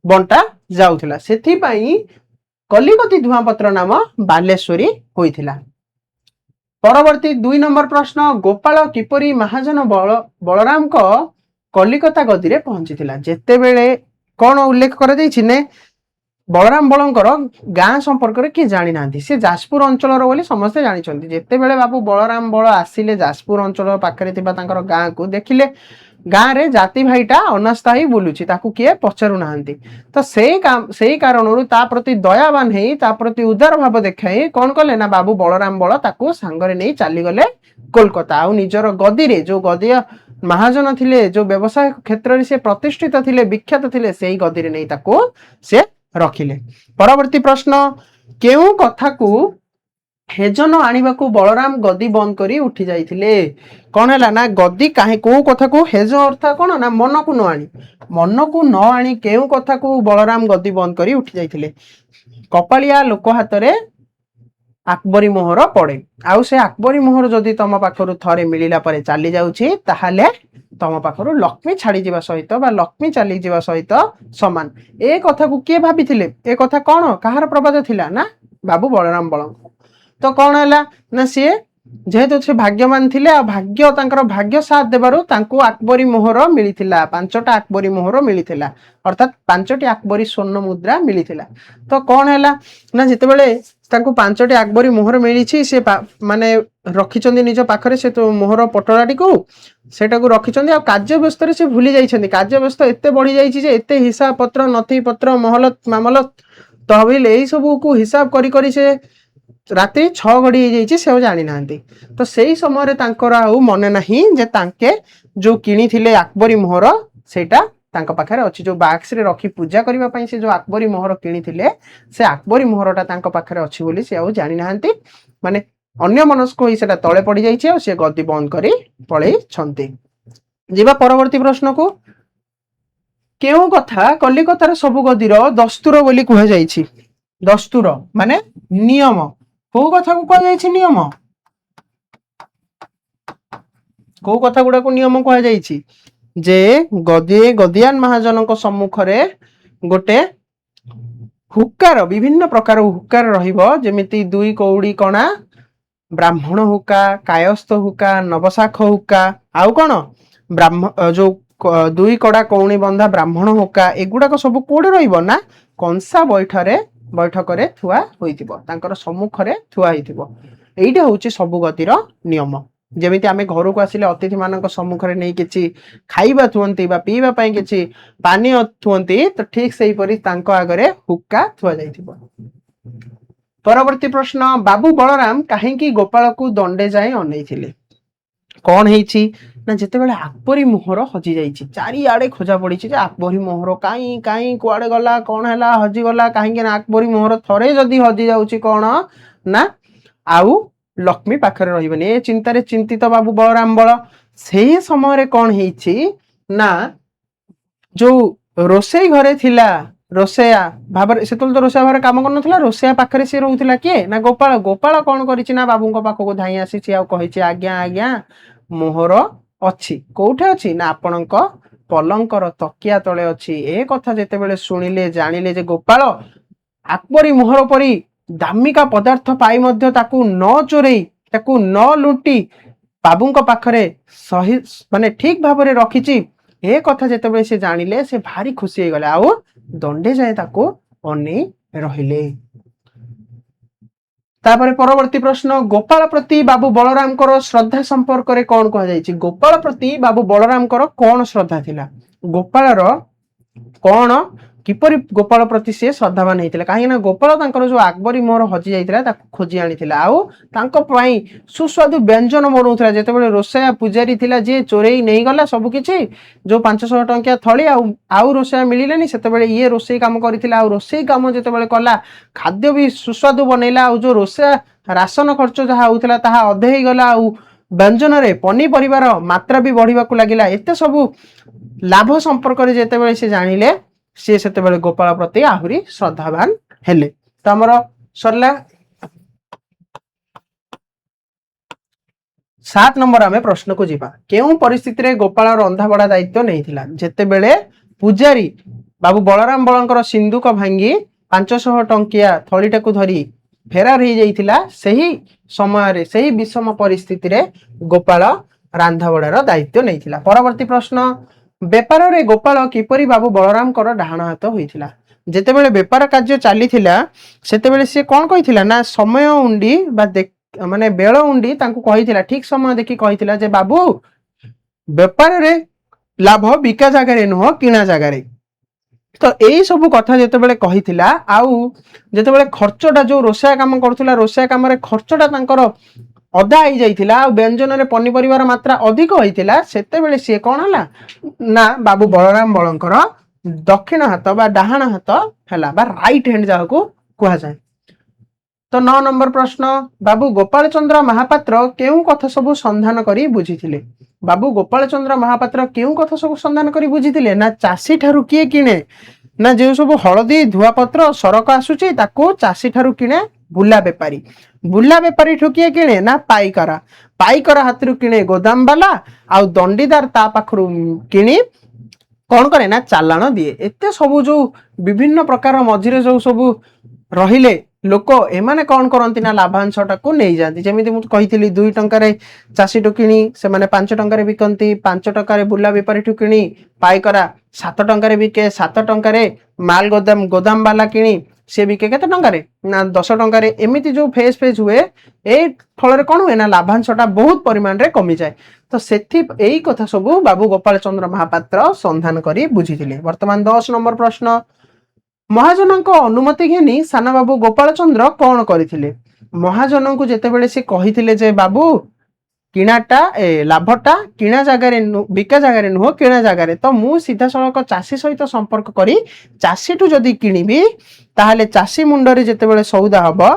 ବଣ୍ଟା ଯାଉଥିଲା ସେଥିପାଇଁ କଲିକତି ଧୂଆଁ ପତ୍ର ନାମ ବାଲେଶ୍ୱରୀ ହୋଇଥିଲା। ପରବର୍ତ୍ତୀ 2 ନମ୍ବର ପ୍ରଶ୍ନ ଗୋପାଳ କିପରି ମହାଜନ ବଳରାମଙ୍କ କଲିକତା ଗଦିରେ ପହଞ୍ଚିଥିଲା ଯେତେବେଳେ କଣ ଉଲ୍ଲେଖ କରାଯାଇଛି ନେ ବଳରାମ ବଳଙ୍କର ଗାଁ ସମ୍ପର୍କରେ କିଏ ଜାଣିନାହାନ୍ତି ସେ ଯାଜପୁର ଅଞ୍ଚଳର ବୋଲି ସମସ୍ତେ ଜାଣିଛନ୍ତି ଯେତେବେଳେ ବାବୁ ବଳରାମ ବଳ ଆସିଲେ ଯାଜପୁର ଅଞ୍ଚଳ ପାଖରେ ଥିବା ତାଙ୍କର ଗାଁକୁ ଦେଖିଲେ ଗାଁରେ ଜାତି ଭାଇଟା ଅନାସ୍ଥା ହେଇ ବୁଲୁଛି ତାକୁ କିଏ ପଚାରୁ ନାହାନ୍ତି ତ ସେଇ କାରଣରୁ ତା ପ୍ରତି ଦୟାବାନ ହେଇ ତା ପ୍ରତି ଉଦାର ଭାବ ଦେଖାଇ କଣ କଲେ ନା ବାବୁ ବଳରାମ ବଳ ତାକୁ ସାଙ୍ଗରେ ନେଇ ଚାଲିଗଲେ କୋଲକାତା ଆଉ ନିଜର ଗଦିରେ ଯୋଉ ଗଦିୟ ମହାଜନ ଥିଲେ ଯୋଉ ବ୍ୟବସାୟ କ୍ଷେତ୍ରରେ ସେ ପ୍ରତିଷ୍ଠିତ ଥିଲେ ବିଖ୍ୟାତ ଥିଲେ ସେଇ ଗଦିରେ ନେଇ ତାକୁ ସେ ରଖିଲେ। ପରବର୍ତ୍ତୀ ପ୍ରଶ୍ନ କେଉଁ କଥାକୁ ହେଜନ ଆଣିବାକୁ ବଳରାମ ଗଦି ବନ୍ଦ କରି ଉଠି ଯାଇଥିଲେ କଣ ହେଲା ନା ଗଦି କୋଉ କଥାକୁ ହେଜ ଅର୍ଥ କଣ ନା ମନକୁ ନ ଆଣି କେଉଁ କଥାକୁ ବଳରାମ ଗଦି ବନ୍ଦ କରି ଉଠି ଯାଇଥିଲେ କପାଳିଆ ଲୋକ ହାତରେ ଆକବରୀ ମୋହର ପଡେ ଆଉ ସେ ଆକବରୀ ମୋହର ଯଦି ତମ ପାଖରୁ ଥରେ ମିଳିଲା ପରେ ଚାଲି ଯାଉଛି ତାହେଲେ ତମ ପାଖରୁ ଲକ୍ଷ୍ମୀ ଛାଡିଯିବା ସହିତ ବା ଲକ୍ଷ୍ମୀ ଚାଲିଯିବା ସହିତ ସମାନ ଏ କଥାକୁ କିଏ ଭାବିଥିଲେ ଏ କଥା କଣ କାହାର ପ୍ରବାଦ ଥିଲା ନା ବାବୁ ବଳରାମ ବଳଙ୍କ ତ କଣ ହେଲା ନା ସିଏ ଯେହେତୁ ସେ ଭାଗ୍ୟବାନ ଥିଲେ ଆଉ ତାଙ୍କର ଭାଗ୍ୟ ସାଥ ଦେବାରୁ ତାଙ୍କୁ ଆକବରୀ ମୋହର ମିଳିଥିଲା 5ଟା ଆକବରୀ ମୋହର ମିଳିଥିଲା ଅର୍ଥାତ 5ଟି ଆକବରୀ ସ୍ୱର୍ଣ୍ଣ ମୁଦ୍ରା ମିଳିଥିଲା ତ କଣ ହେଲା ନା ଯେତେବେଳେ ତାଙ୍କୁ 5ଟି ଆକବରୀ ମୋହର ମିଳିଛି ସେ ମାନେ ରଖିଛନ୍ତି ନିଜ ପାଖରେ ସେ ମୋହର ପଟଳାଟିକୁ ସେଟାକୁ ରଖିଛନ୍ତି ଆଉ କାର୍ଯ୍ୟ ବ୍ୟସ୍ତରେ ସେ ଭୁଲି ଯାଇଛନ୍ତି କାର୍ଯ୍ୟ ବ୍ୟସ୍ତ ଏତେ ବଢି ଯାଇଛି ଯେ ଏତେ ହିସାବ ପତ୍ର ନଥି ପତ୍ର ମହଲତ ମାମଲତ ତହବିଲ ଏଇ ସବୁକୁ ହିସାବ କରି ସେ ରାତି 6 ଘଡ଼ି ହେଇଯାଇଛି ସେ ଆଉ ଜାଣିନାହାନ୍ତି ତ ସେଇ ସମୟରେ ତାଙ୍କର ଆଉ ମନେ ନାହିଁ ଯେ ତାଙ୍କେ ଯୋଉ କିଣିଥିଲେ ଆକବରୀ ମୋହର ସେଇଟା ତାଙ୍କ ପାଖରେ ଅଛି ଯୋଉ ବାକ୍ସରେ ରଖି ପୂଜା କରିବା ପାଇଁ ସେ ଯୋଉ ଆକବରୀ ମୋହର କିଣିଥିଲେ ସେ ଆକବରୀ ମୋହରଟା ତାଙ୍କ ପାଖରେ ଅଛି ବୋଲି ସେ ଆଉ ଜାଣିନାହାନ୍ତି ମାନେ ଅନ୍ୟ ମନସ୍କ ହୋଇ ସେଟା ତଳେ ପଡି ଯାଇଛି ଆଉ ସେ ଗଦି ବନ୍ଦ କରି ପଳେଇଛନ୍ତି। ଯିବା ପରବର୍ତ୍ତୀ ପ୍ରଶ୍ନକୁ କେଉଁ କଥା କଲିକତାର ସବୁ ଗଦିର ଦସ୍ତୁର ବୋଲି କୁହାଯାଇଛି ଦସ୍ତୁର ମାନେ ନିୟମ କୋଉ କଥାକୁ କୁହାଯାଇଛି ନିୟମ କୋଉ କଥା ଗୁଡାକୁ ନିୟମ କୁହାଯାଇଛି ଯେ ଗଦିଆନ ମହାଜନଙ୍କ ସମ୍ମୁଖରେ ଗୋଟେ ହୁକାର ବିଭିନ୍ନ ପ୍ରକାର ହୁକାର ରହିବ ଯେମିତି 2 କଉଡ଼ି କଣା ବ୍ରାହ୍ମଣ ହୁକା କାୟସ୍ଥ ହୁକା ନବଶାଖ ହୁକା ଆଉ କଣ ଯୋଉ 2 କଡ଼ା କଉଣି ବନ୍ଧା ବ୍ରାହ୍ମଣ ହୁକା ଏଗୁଡାକ ସବୁ କୋଉଠି ରହିବ ନା କଂସା ବୈଠକରେ ଥୁଆ ହୋଇଥିବ ତାଙ୍କର ସମ୍ମୁଖରେ ଥୁଆ ହେଇଥିବ ଏଇଟା ହଉଛି ସବୁ ଗଦିର ନିୟମ ଯେମିତି ଆମେ ଘରକୁ ଆସିଲେ ଅତିଥି ମାନଙ୍କ ସମ୍ମୁଖରେ ନେଇ କିଛି ଖାଇବା ଥୁଅନ୍ତି ବା ପିଇବା ପାଇଁ କିଛି ପାନୀୟ ଥୁଅନ୍ତି ତ ଠିକ ସେଇପରି ତାଙ୍କ ଆଗରେ ହୁକ୍କା ଥୁଆ ଯାଇଥିବ। ପରବର୍ତ୍ତୀ ପ୍ରଶ୍ନ ବାବୁ ବଳରାମ କାହିଁକି ଗୋପାଳକୁ ଦଣ୍ଡେ ଯାଏ ଅନେଇଥିଲେ କଣ ହେଇଛି ନା ଯେତେବେଳେ ଆକବରୀ ମୋହର ହଜି ଯାଇଛି ଚାରିଆଡେ ଖୋଜା ପଡିଛି ଯେ ଆକବରୀ ମୋହର କାଇଁ କୁଆଡେ ଗଲା କଣ ହେଲା ହଜିଗଲା କାହିଁକି ନା ଆକବରୀ ମୋହର ଥରେ ଯଦି ହଜି ଯାଉଛି କଣ ନା ଆଉ ଲକ୍ଷ୍ମୀ ପାଖରେ ରହିବନି ଏ ଚିନ୍ତାରେ ଚିନ୍ତିତ ବାବୁ ବଳରାମ ବଳ ସେଇ ସମୟରେ କଣ ହେଇଛି ନା ଯୋଉ ରୋଷେଇ ଘରେ ଥିଲା ରୋଷେୟା ଭାବରେ ସେତେବେଳେ ତ ରୋଷେୟା ଭାବରେ କାମ କରୁନଥିଲା ରୋଷେୟା ପାଖରେ ସିଏ ରହୁଥିଲା କିଏ ନା ଗୋପାଳ କଣ କରିଛି ନା ବାବୁଙ୍କ ପାଖକୁ ଧାଇଁ ଆସିଛି ଆଉ କହିଛି ଆଜ୍ଞା ମୋହର ଅଛି କୋଉଠି ଅଛି ନା ଆପଣଙ୍କ ପଲଙ୍କର ତକିଆ ତଳେ ଅଛି ଏ କଥା ଯେତେବେଳେ ଶୁଣିଲେ ଜାଣିଲେ ଯେ ଗୋପାଳ ଆକବରୀ ମୋହର ପରି ଦାମିକା ପଦାର୍ଥ ପାଇ ମଧ୍ୟ ତାକୁ ନ ଚୋରେଇ ତାକୁ ନ ଲୁଟି ବାବୁଙ୍କ ପାଖରେ ମାନେ ଠିକ ଭାବରେ ରଖିଛି ଏ କଥା ଯେତେବେଳେ ସେ ଜାଣିଲେ ସେ ଭାରି ଖୁସି ହେଇଗଲେ ଆଉ ଦଣ୍ଡେ ଯାଏ ତାକୁ ଅନେଇ ରହିଲେ। ତାପରେ ପରବର୍ତ୍ତୀ ପ୍ରଶ୍ନ ଗୋପାଳ ପ୍ରତି ବାବୁ ବଳରାମଙ୍କର ଶ୍ରଦ୍ଧା ସମ୍ପର୍କରେ କଣ କୁହାଯାଇଛି ଗୋପାଳ ପ୍ରତି ବାବୁ ବଳରାମଙ୍କର କଣ ଶ୍ରଦ୍ଧା ଥିଲା ଗୋପାଳର କଣ किपरि गोपाल प्रति से श्रद्धावान होता कहीं गोपाल जो आकबरी मोहर हजि जाता खोजी आनी आउ सुस्वादु व्यंजन बनाऊला जिते रोसैया पूजारी थिला जे चोरई नहीं गला सबकि जो 500 टंकिया थली आउ रोसैया मिलने से ये रोसई कम करथिला रोसई कम जिते कला खाद्य भी सुस्वादु बनैला जो रोसैया राशन खर्च जहाँ होता ताहा अधे ही गला व्यंजन रे पनीपरिवार मात्रा भी बढ़िया लगिला एते सबू लाभ संपर्क में जिते से जानिले सी से गोपाल प्रति आहुरी श्रद्धावान हेले। तो आमर सरला 7 नंबर आमे प्रश्न को जीवा केउ परिस्थिति रे गोपाल रंधा बड़ा दायित्व नहीं थिला जेते बेले पूजारी बाबू बलराम बलंकर सिंधुक भांगी 500 टंकिया थलीटा को धरी फेरार हो जाइथिला सही समय रे सही विषम परिस्थिति रे गोपाल रांधाबड़ार दायित्व नहीं थिला। परवर्ती प्रश्न बेपार रे गोपाल किपरि बाबू बलराम कर डाहाण हाथ होइथिला जेते बेले बेपार कार्य चली थिला सेते बेले से कोन कहिथिला ना समय उंडी बा माने बेळ उंडी तांको कहिथिला ठीक समय देखि कहिथिला जे बाबू बेपार रे लाभ बिका जगह रे नुह किना जगह रे तो यही सब कथा जिते बड़े कही आउ जिते बड़े खर्चटा जो रोसैया काम करुला रोसैया कम खर्चटा तांकर अदा हो जाइथिला व्यंजन रे पनीपरिवार मात्रा अधिक होइथिला सेते बेले सी कौन है ना बाबू बलराम बलंकर दक्षिण हाथ बा डाहाण हाथ है बा राइट हैंड जहाँ को कह जाए। तो 9 नंबर प्रश्न बाबू गोपाल चंद्र महापात्र केउ कथा सब संधान करी बुझीथिले बाबू गोपाल चंद्र महापात्र केउ कथा सब संधान करी बुझीथिले ना चाषी ठारू किए किणे ना जो सब हलदी धुआपत्र सरक आसुची ताको चाषी ठारू किणे बुला बेपारी ठू किए किणे ना पाइकरा हाथरू किणे गोदाम वाला आउ दंडीदार ता पाखरु किणी कौन करे ना चालाण दिए एते सब जो विभिन्न प्रकार मझिरे जो सब रहिले लोक एमाने कौन करती ना लाभांशटा को नहीं जाती जमी मुझे कही 2 टंकार चाषी ठू किणी से 5 टंकार बिकती 5 टंकार बुला बेपारी ठू किणी पाइकरा 7 टंकार बिके 7 टंकार माल गोदाम वाला किणी सी बिके केते टंकार ना 10 टंकार एमती जो फेज हुए ए फल कौन हुए ना लाभांशटा बहुत परिमाण रे कमी जाए। तो सेठी यही कथा सब बाबू गोपाल चंद्र महापात्र संधान करी बुझीथिले। वर्तमान 10 नंबर प्रश्न महाजन को अनुमति घेनी साना बाबू गोपाल चंद्र कौन करथिले महाजन को जेते बेले से कहिथिले जे बाबू किणाटा लाभटा किणा जगार बिका जगार नुह किणा जगार तो मु सीधा सड़क चाषी सहित संपर्क करी चाषी ठू जदि किणीबी ताहले चाषी मुंडरे जेते बेले सौदा हबो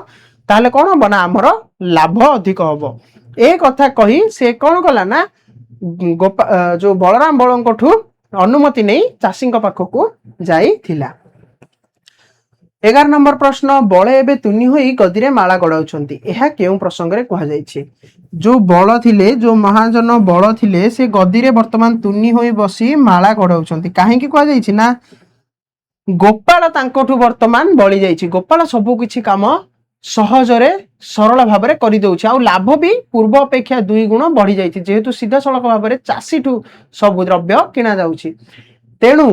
ताहले कौन हबो ना हमर लाभ अधिक हबो ए कथा कही से कौन कला ना जो बलराम बलंकठू अनुमति नहीं चाषी पाखक जाइथिला। 11 नंबर प्रश्न बड़े एबे तुनी होई गदी रे माला गड़ाउछंती एहा केउ प्रसंग रे कहा जायछि जो बड़ थिले जो महाजन बड़ थिले से गदी रे वर्तमान तुनी होई बसी माला गड़ाउछंती काहे की कहा जायछि ना गोपाल तांकोठू वर्तमान बळी जायछि गोपाल सब किछि काम सहज रे सरल भाव रे करि दउछि आ लाभ भी पूर्व अपेक्षा 2 गुण बढ़ी जायछि जेहेतु सीधा सड़क भाव रे चाषी ठू सब द्रव्य किना जाउछि तेणु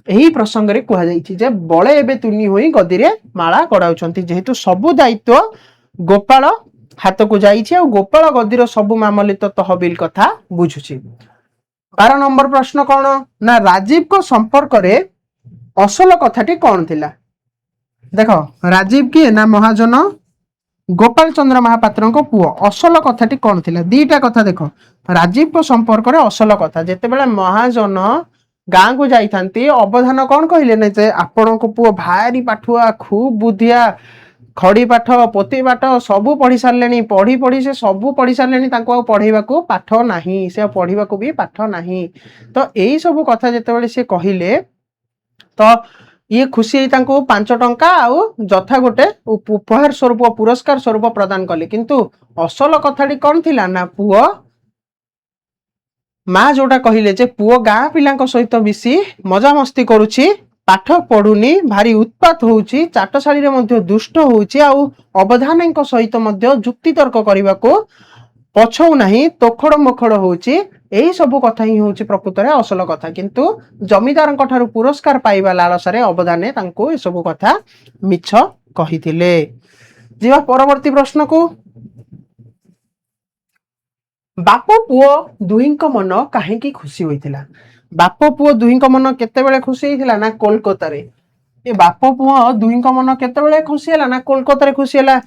यही प्रसंग रे कहा जायछि जे बळे एबे तुनी होई गदी रे माला गड़ाउछंती जेहेतु सब दायित्व गोपाल हाथ को जाइछि आ गोपाल गदीर सब मामलित तहबिल कथा बुझुछि। 12 नंबर प्रश्न कौन ना राजीव को संपर्क रे असल कथाटी कौन थिला देखो राजीव किए ना महाजन गोपाल चंद्र महापात्र को पुओ असल कथाटी कौन थिला दीटा कथा देखो राजीव को संपर्क रे असल कथा जेते बेले महाजन गाँ को जाइथांती अवधान कौन कहले ना जे आपण को पुओ भारी पाठुआ खूब बुद्धिया खड़ी पाठ पोती पाठ सबू पढ़ी सारे पढ़ी से सबू पढ़ी सारे पढ़ेगा पाठ नहीं से पढ़ा भी पाठ नहीं तो यही सब कथा जिते सी कहले तो ये खुशी 5 टंका आउ जथा गोटे उपहार स्वरूप पुरस्कार स्वरूप प्रदान कले किंतु असल कथाटी कौन थिला ना पुओ माँ जोटा कहले जे पुओ गाँ पिला सहित मिसी मजा मस्ती करुछि पाठ पढ़ुनी भारी उत्पात होउछि चाटशाली रे मध्य दुष्ट होउछि आउ अवधान सहित मध्य जुक्ति तर्क करने को पछौ नहीं तोखड़ मोखड़ होउछि यही सब कथा ही होउछि प्रकृत रे असल कथा किंतु जमीदार ठारू पुरस्कार पाइबा लालसारे अवधाने तांको ए सब कथा मिछ कहिथिले। जीवा परवर्ती प्रश्न को बाप पुओ दुहींक मन काहेकी खुशी होइथिला बाप पुओ दुहींक मन केते बेले खुशी होइथिला ना कोलकाता रे ए बाप पुओ दुहींक मन केतेबेले खुशी हैला ना कोलकाता खुशी हैला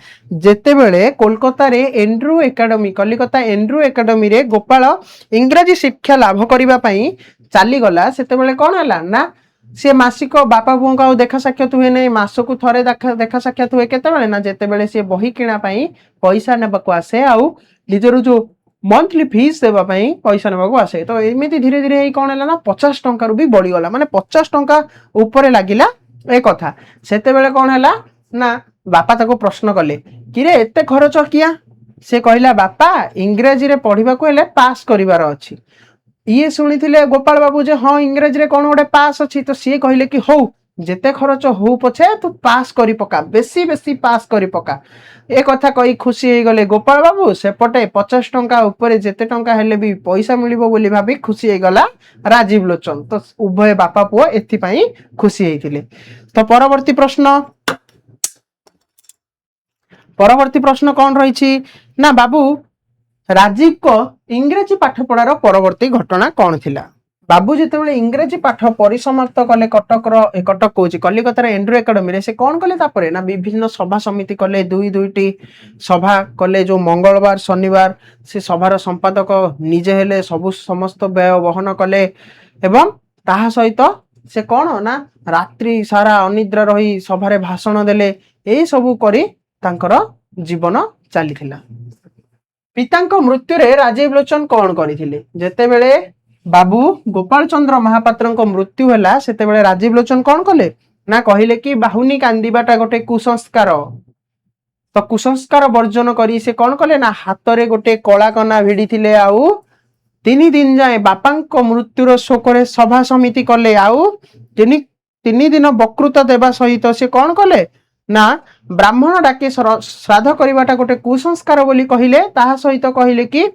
जेतेबेले कोलकाता रे Andrew academy Kolkata Andrew academy रे गोपाल इंग्रजी शिक्षा लाभ करबा पई चली गला सेतेबेले कोन हैला ना सी मासिक बापा पुओ का देखा साक्षात हुए नहीं मासकू थरे देखा साक्षात हुए केतेबेले ना जेतेबेले सी बही किणा पई पैसा नेबाको आसे आउ निजर जो मंथली फीस देवा पई पैसा नेबाको आसे तो एमिति धीरे धीरे कोन हैला ना 50 टंका रु भी बढ़ी गला माने 50 टंका ऊपर लागिला ए कथा सेते बेले कोन हैला ना बापा ताको प्रश्न कले कि रे एते खर्च किया से कहला बापा इंग्रजी रे पढ़िबा को हेले पास करिवार अछि ये सुनिथिले गोपाल बाबू जे हां इंग्रजी रे कोन गोटे पास अछि तो सी कहले कि हौ जेते खर्च हो पछे तू पास करी पका बेसी बेसी पास करी पका ए कथा कही खुशी हे गले गोपाल बाबू सेपटे 50 टंका ऊपर जेते टंका हेले भी पैसा मिलिबो बोली भाबी खुशी हे गला राजीव लोचन तो उभय बापा पुओ एथि पई खुशी हेतिले तो परवर्ती प्रश्न कौन रही ना बाबू राजीव को इंग्रजी पाठ पढ़ार परवर्ती घटना कौन थिला बाबू जितेबाला इंग्रजी पाठ परिसमाप्त कले कटक कौच कलिकतार एंड्रू एकाडेमी से कौन कले तापरे ना विभिन्न सभा समिति कले दुईटी सभा कले जो मंगलवार शनिवार से सभार संपादक निजे हेले सबु समस्त व्यय वहन कले एवं ताहा सहित से कौन ना रात्रि सारा अनिद्रा रही सभारे भाषण देले ए सबु करी तांकर जीवन चली पितांक मृत्यु रे राजीव लोचन कौन करथिले जेतेबेले बाबू गोपाल चंद्र महापात्र मृत्यु है सेते राजीव लोचन कौन कले ना कहले कि बाहुनी कांदीबाटा गोटे कुसंस्कार तो कुसंस्कार वर्जन करी से कौन कले ना हाथ रे गोटे कला कना भिड़ी थिले आउ 3 दिन जाए बापांक मृत्युर शोकरे सभा समिति कले आउ 3 दिन बकृत देवा सहित से कौन कले ना ब्राह्मण डाके श्राद्ध करिबाटा गोटे कुसंस्कार बोली कहिले ताहा सहित कहिले कि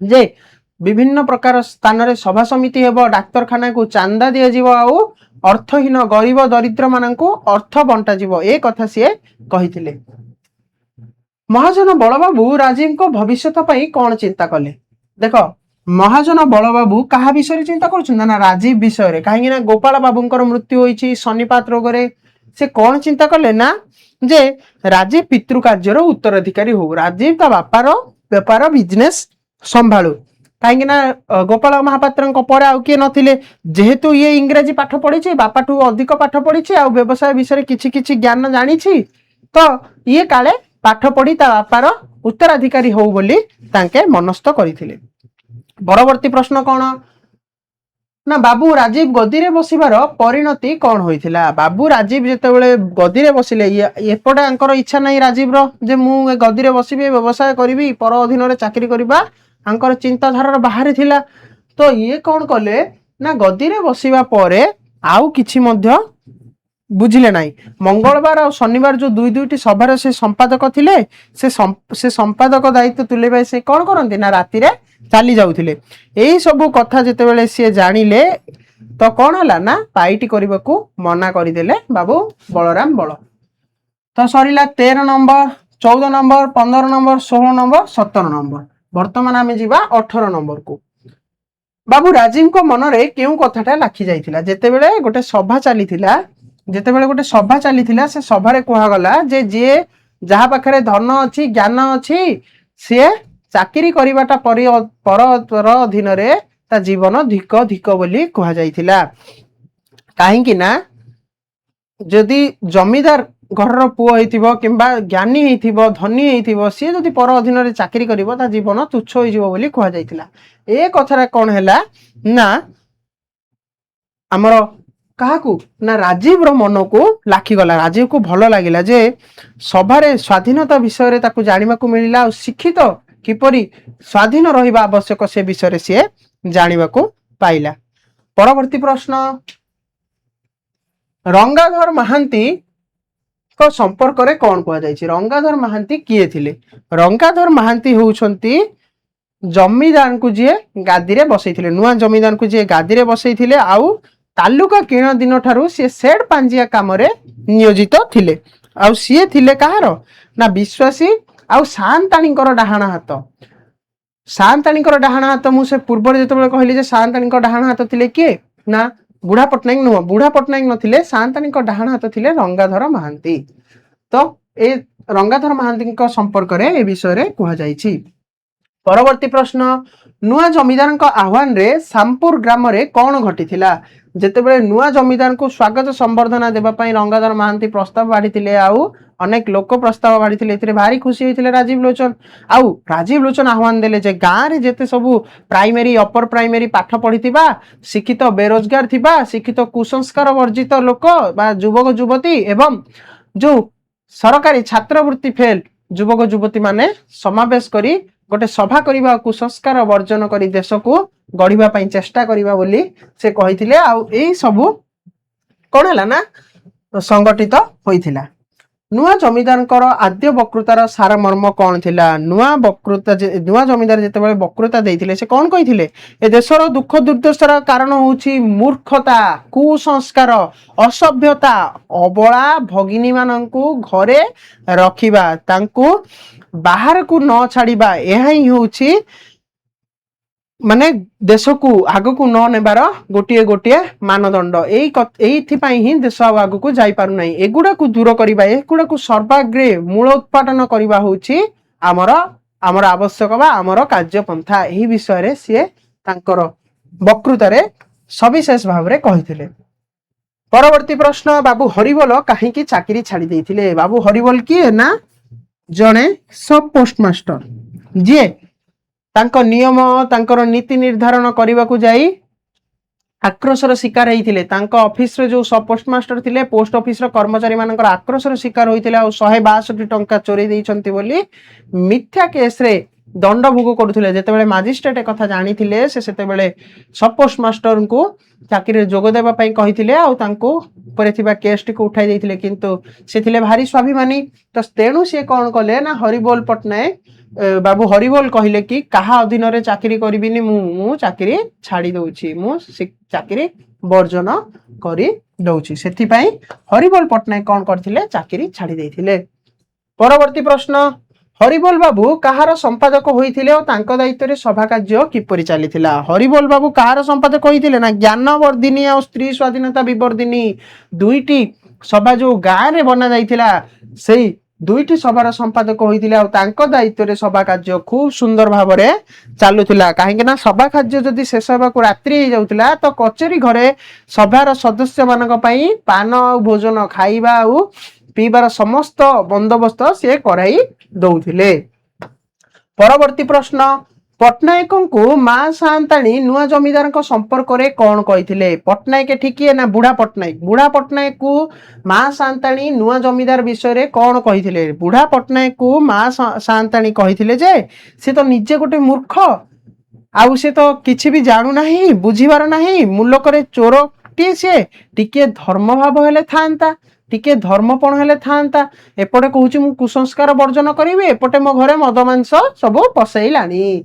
जे विभिन्न प्रकार स्थान रे सभा समिति हेबो डाक्तरखाना को चांदा दिया जीवो आउ अर्थहीन गरीब दरिद्र माननकु अर्थ बंटा जीवो ए कथा से कहिथिले महाजन बलबाबू राजीव को भविष्यत पई कोन चिंता कले देखो महाजन बलबाबू कहा विषय चिंता करछन ना राजीव विषय रे काहे ना गोपाल बाबूंकर मृत्यु होईची शनिपात रोग रे से कौन चिंता कले ना जे राजीव पितृ कार्यर उत्तराधिकारी हो राजीव ता बापार व्यापार बिजनेस संभाळू कहीं ना गोपाल महापात्र पर आउ किए नथिले जेहेतु ये इंग्रजी पाठ पढ़ी बापाठू अधिक पाठ पढ़ी आ व्यवसाय विषय किछि किछि ज्ञान जानी तो ये काले पाठ पढ़ी ता बापार उत्तराधिकारी हो बोली तांके मनस्थ करथिले परवर्ती प्रश्न कौन ना बाबू राजीव गदी रे बसिबार परिणति कौन होइथिला बाबू राजीव जेतेबेले गदी रे बसिले एपटे आंकर इच्छा नहीं राजीव रो जे मु गदी रे बसिबे व्यवसाय करिवि पर अधीन रे चाकरी करबा आंकर चिंताधारा बाहर थिला तो ये कौन कले ना गदी रे बसिबा परे आउ किछि मध्य बुझिले नाही मंगलवार और शनिवार जो दुईटी सभार से संपादक थिले से संपादक दायित्व तुले भाई से कौन करंती ना राति रे चली जाउथिले एई सब कथा जेतेबेले से जानिले तो कौन हला ना पाइटी करबाकू मना करिदेले बाबू बलराम बल तो Sarila 13 number 14 number 15 number 16 number 17 number वर्तमान आमे जीवा 18 नंबर को बाबू राजीव को मन रे केउ कथाटा लाखि जाइथिला जेतेबेले गोटे सभा चलीथिला जेतेबेले गोटे सभा चलीथिला से सभा रे कोहा गला जे जहा पाखरे धन अछि ज्ञान अछि से चाकरी करिबाटा पर अधीन रे ता जीवन धिक धिक बोली कोहा जाइथिला काहे कि ना जदि जमीदार घर पुओ हेतिबो किंबा ज्ञानी हेतिबो धनी हेतिबो से जदि पर अधीन रे चाकरी करिवो ता जीवन तुच्छ होई जिवो बोली कोहा जाइथिला ए कथरा कोन हैला ना हमरो काहाकू ना राजीव रो मन को लाखी गला राजीव को भलो लागिला जे सभारे स्वाधीनता विषय रे ताकू जानिबा को मिलिला और शिक्षित किपरि स्वाधीन रहिबा आवश्यक से विषय रे से जानिबा को पाइला परवर्ती प्रश्न रंगाधर महांती को संपर्क रे कौन कहा जायछि रंगाधर महांती किए थिले रंगाधर महांती होउछंती जमीदार को जे गादी रे बसैथिले नुआ जमीदार को जे गादी रे बसैथिले आउ तालुका किण दिन ठारू से सेड पांजिया काम रे नियोजित थिले आउ सीए थिले कहार ना विश्वासी आउ सांताणीकर डाहाण हाथ सांताणीकर डाहाण हाथ मु से पूर्व जेतेबेले कहली जे सांताणीकर डाहाण हाथ थिले किए ना बुढ़ा पट्टनायक नुह बुढ़ा पट्टनायक नथिले सान्ताणी डाहाण हाथ थिले रंगाधर महांती। तो ए रंगाधर महांती संपर्क रे ए विषय कह जायछि। परवर्ती प्रश्न नुआ जमीदार आह्वान रे सामपुर ग्राम रे कौन घटीथिला जेतेबेले नुआ जमीदार को स्वागत संबर्धना देबा पई रंगाधर महांती प्रस्ताव बाढ़ी आउ अनेक लोक प्रस्ताव बाढ़ी भारी खुशी होते राजीव लोचन आउ राजीव लोचन आह्वान देले जे गाँ रे जेते सबु प्राइमरी अपर प्राइमरी पाठ पढ़ी शिक्षित बेरोजगार थिबा शिक्षित कुसंस्कार वर्जित लोक बा युवक युवती एवं जो सरकारी छात्रवृत्ति फेल युवक युवती माने समावेश करी गोटे सभा करबा कुसंस्कार वर्जन करी देश को गढ़िबा पई चेष्टा करबा बोली से कहिथिले आउ एई सबु कोन हला ना संगठित होइथिला। नुआ जमीदार आद्य वक्तृतार सार मर्म कौन थिला नुआ जमीदार जेतेबेले वक्तृता देइथिले से कौन कहिथिले ए देशर दुख दुर्दशार कारण होउछि मूर्खता कुसंस्कार असभ्यता अबला भगिनी माननकु घरे रखिबा तांकु बाहर को न छाड़िबा एहा ही होउछि माने देश को आग को न नेबार गोटे गोटे मानदंड एइथिपाई ही देश आग को जाई पारु नै एगुडा को दूर करिबा एगुडा को सर्वाग्रे मूल उत्पादन करिबा होउछि आमर आवश्यक बा आमर कार्यपंथा एही विषय रे से तांकर वक्तृता रे सविशेष भाव रे कहिथिले। परवर्ती प्रश्न बाबू हरिबोल काहे की चाकरी छाड़ी देइथिले बाबू हरिबोल किए ना जणे सब पोस्टमास्टर जे तांको नियम तांकर नीति निर्धारण करने को जाई आक्रोशर शिकार होइथिले तांको ऑफिस रे जो सब पोस्टमास्टर थिले पोस्ट ऑफिस रो कर्मचारी मानकर आक्रोशर शिकार होइथिले आ 162 टंका चोरी दैछंती बोली मिथ्या केस रे दंड भोग करुथिले जेतेबेले मजिस्ट्रेट कथा जानिथिले से सेतेबेले सब पोस्टमास्टर को चाकरी जोग देबा पई कहिथिले आ तांको ऊपर थिबा केस टी को उठाई दैथिले किंतु से थिले भारी स्वाभिमानी तो तेणु से कोन कले ना हरिबोल पट्टनायक बाबू हरिबोल कहले कि कहा अधीन रे चाकरी करिबिनी मु चाकरी छाड़ी दउछि मु चाकरी वर्जन करी दउछि सेथि पई हरिबोल पट्टनायक कोन करथिले चाकरी छाड़ी दैथिले। परवर्ती प्रश्न हरिबोल बाबू कहार संपादक होइथिले और तांको दायित्व रे सभा कार्य किपरि चलीथिला हरिबोल बाबू कहार संपादक होइथिले ना ज्ञानवर्धिनी और स्त्री स्वाधीनता विवर्धिनी दुईटी सभा जो गाँ रे बना जाइथिला सेही दुईटी सभार संपादक होइथिले और तांको दायित्व रे सभा कार्य खूब सुंदर भाव रे चालुथिला काहेकि ना सभा कार्य जदि शेष होबा को रात्रि हो जाउथिला तो कचेरी घरे सभार सदस्य मानक पई पान और भोजन खाइबा और पीबार समस्त बंदोबस्त से कराई दउथिले। परवर्ती प्रश्न पट्टनायक को मां सान्ताणी नुआ जमीदार संपर्क रे कौन कहिथिले पट्टनायक ठिकिए ना बुढ़ा पट्टनायक को मां सान्ताणी नुआ जमीदार विषय रे कौन कहिथिले बुढ़ा पट्टनायक को मां सान्ताणी कहिथिले जे से तो निजे गोटे मूर्ख आउ से तो किछि भी जानू नाही बुझीबार नाही मुलक रे चोर टी से टिके धर्म भाव हेले थांता टिके धर्मपण हेले थांता एपटे कहूची मु कुसंस्कार वर्जन करिवे एपटे मो घरे मद मांस सब पसैलानी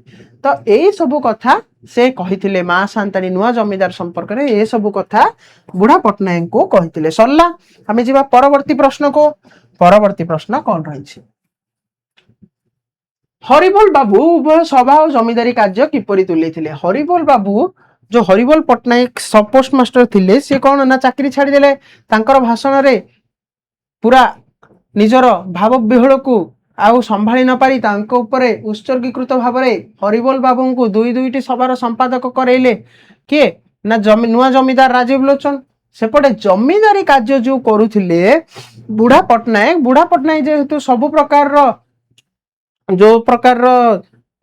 तो ए सब कथा से कहिथिले मां सान्ताणी नुआ जमीदार संपर्क रे ए सब कथा बुढ़ा पट्टनायक को कहिथिले। सरला हमें जीवा परवर्ती प्रश्न को परवर्ती प्रश्न कौन रही हरिबोल बाबू उभय सभा और जमीदारी कार्य किपरि तुलेथिले हरिबोल बाबू जो हरिबोल पट्टनायक सब पोस्टमास्टर थिले से कौन ना चाकरी छाड़ी देले तांकर भाषण रे पूरा निजर भाव विहल को आउ संभाली न पारी तांको ऊपर उत्सर्गीकृत भाव रे हरिबोल बाबू को दुई दुईटी सभार संपादक करैले किए ना नुआ जमीदार राजीव लोचन सेपटे जमीदारी कार्य जो करुथिले बुढ़ा पट्टनायक जेहेतु सब प्रकार जो प्रकार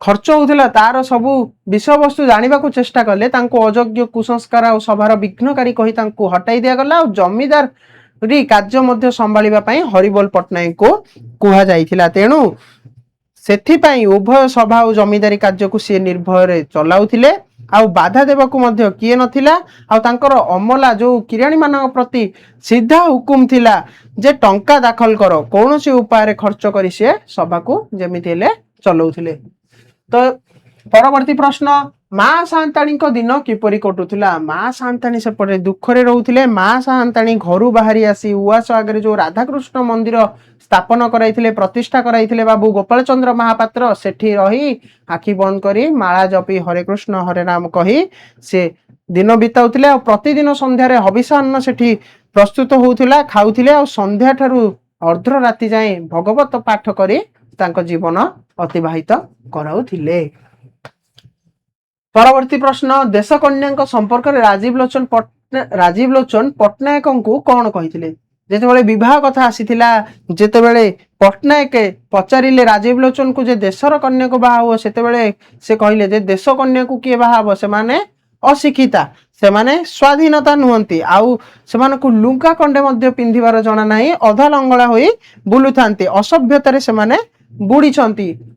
खर्च होता तार सबू विषय वस्तु जाना को चेष्टा कले अयोग्य कुसंस्कार और सभार विघ्नकारी कही हटाई दिगला और जमीदार कार्य मध्य संभालिबा पई हरिबोल पट्टनायक को कुहा जाइथिला तेणु सेथिपाई उभय सभा और जमीदारी कार्य को सी निर्भय चलाउथिले आ बाधा देवाक मध्य किए नथिला आ तांकर अमला जो किराणी मान प्रति सीधा हुकुम थिला जे टंका दाखल कर कौन सी उपाय खर्च करी से सभा को जेमिति हेले चलाउथिले। तो परवर्ती प्रश्न मां सान्ताणी दिन किपरि कटुला मां सान्ताणी सेपटे दुखरे रोउथिले मां सान्ताणी घर बाहरी आसी उआस आगे जो राधाकृष्ण मंदिर स्थापन कराइथिले प्रतिष्ठा कराइथिले बाबू गोपाल चंद्र महापात्र सेठी रही आखि बंद करी माला जपी हरे कृष्ण हरे राम कही से दिन बिताउथिले आ प्रतिदिन संध्यारे हविषान्न सेठी प्रस्तुत होउथिला खाउथिले आ संध्या ठारू अर्ध्र राति जाए भगवत पाठ करी तांको जीवन अतिबाहित कराउथिले। परवर्ती प्रश्न देशकन्या संपर्क में राजीव लोचन पट्टनायक को कौन कही जेतेबेले विवाह कथा आसीथिला जेतेबेले पट्टनायक पचारिले राजीव लोचन को जे देशर कन्या को बाहा हो सेतेबेले से कहले जे देश कन्या को किए बाहा हो से माने अशिक्षिता से माने स्वाधीनता नुहंती आउ से मानकु लुंगा कंडे मध्य पिंधिबार जना नाही अधा लंगळा होई बुलुथांती असभ्यतारे से माने बुड़ी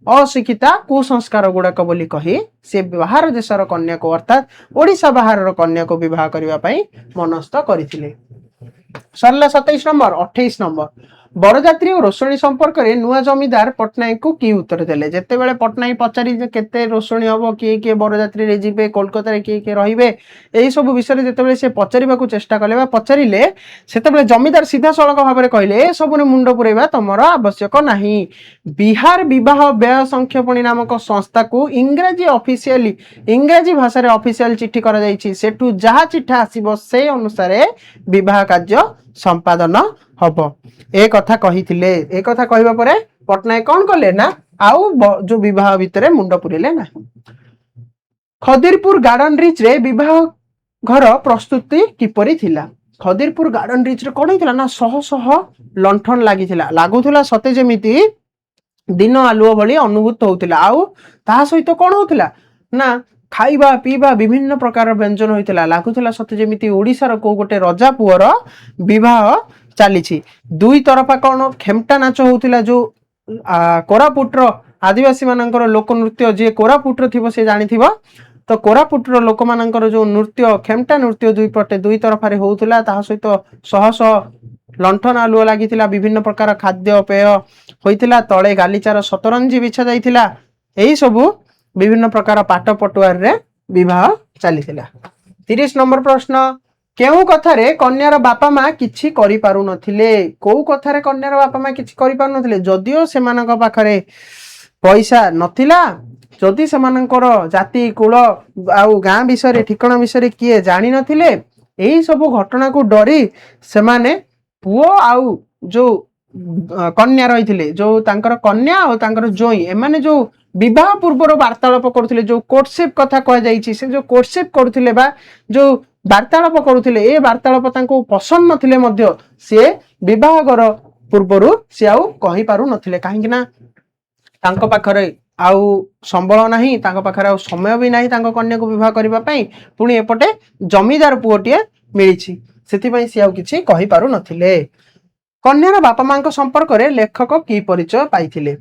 अशिक्षिता कुसंस्कार गुड़ाक बोली कही से बाहर देशर कन्या को अर्थात ओडिशा बाहर कन्या को विवाह करने मनस्थ करथिले। सरला 27 नंबर 28 नंबर बरजात्री और रोषणी संपर्क में नुआ जमीदार पट्टनायक को कि उत्तर देले जेतेबेले पट्टनायक पचारि जे केते रोषणी हबो किए किए बरजात्री रे जिबे कोलकाता रे किए किए रहिबे एई सब विषय रे जेतेबेले से पचारिबा को चेष्टा कले बा पचारिले सेतेबेले जमीदार सीधा सड़क भाव में कहले ए सब ने मुंड पुरेबा तमर आवश्यक नाही। बिहार विवाह व्यय संक्षेपणी नामक संस्था को इंग्राजी भाषा रे ऑफिशियल चिट्ठी करा जाईछि सेठू जहा चिट्ठा आसीबो से अनुसार विवाह कार्य संपादन हबो ए कथा कहिथिले। ए कथा कहिबा परे पट्टनायक कौन कले ना आउ जो विवाह भितरे मुंड पुरेले ना। खदिरपुर गार्डन रिच रे विवाह घर प्रस्तुति किपरि थिला खदिरपुर गार्डन रिच रे कोन हितला ना शह शह लंठन लागिथिला लागुथिला सते जेमिति दिन आलुओ भली अनुभूत होउथिला आउ ता सहित कोन होउथिला ना खाइबा पीबा विभिन्न प्रकार व्यंजन होइथिला लागुथिला सते जेमिति ओडिसा को गोटे रजा पुअर विवाह चली दुई तरफा कौन खेमटा नाच होता जो कोरापुटर आदिवासी मानकर लोक नृत्य जी कोरापुटर थी से जानी तो कोरापुटर लोक मानकर जो नृत्य खेमटा नृत्य दुई पटे दुई तरफा होता सहित शह शह लंठन आलुओ लगी विभिन्न प्रकार खाद्य पेय होता तले गालीचार सतरंजी बिछा जाइथिला एही सबु विभिन्न प्रकार पाट पटुआर रे विवाह चली 30 नंबर प्रश्न केउ कथारे कन्यार बापा माँ किछि करि पारु नथिले कोउ कथारे कन्यार बापा माँ किछि करि पारु नथिले जदियो सेमानक पाखरे पैसा नथिला जदि सेमानकर जाति कुल आउ गाँ विषय ठिकणा विषय किए जानी नथिले एही सब घटना को डरी सेमाने पुओ आउ जो कन्या रही जो तांकर कन्या और तांकर जोई एमाने जो विवाह पूर्वर वार्तालाप करुथिले जो कोर्टशिप कथा कह जाइछि से जो कोर्टशिप करुथिले बा जो वार्तालाप करुथिले ए वार्तालाप तांको पसंद नथिले मध्य से विवाहगर पूर्वर से आउ कहि पारु नथिले काहेकि ना तांको पाखरे आउ संबल नाही तांको पाखरे आउ समय भी नाही तांको कन्या को विवाह करबा पई पुणी एपटे जमीदार पुओटिए मिलिछि सेति पई से आउ किछि कहि पारु नथिले। कन्यार बापा मां संपर्क में लेखक की परिचय पाइथिले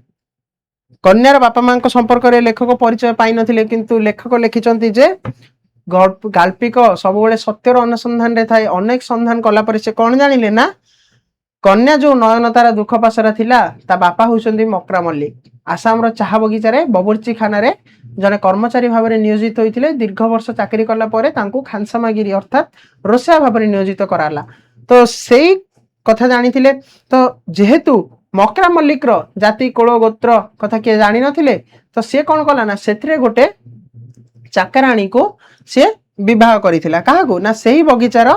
कन्यार बापा मां संपर्क में लेखक परिचय पाई नथिले किंतु लेखक लिखिचंती जे गाल्पिक सबुबले सत्यर अनुसंधान रे थाए अनेक संधान कला पर से कौन जानिले ना कन्या जो नयनतारा दुख पासरा थिला ता बापा होउछंती मकरा मल्लिक आसाम रो चाहा बगीचा रे बबुर्ची खाना रे जने कर्मचारी भाव में नियोजित होइथिले दीर्घ वर्ष चाकरी कला परे तांकू खानसामागिरी अर्थात रोषा भाव में नियोजित कराला तो सेई कथा जानी तो जेहेतु मकरा मल्लिक रो जाति कुल गोत्र कथा किए जानी नथिले तो सी कौन कला ना से गोटे चाकराणी को सी विवाह करिथिला काहाकू ना सेही बगीचार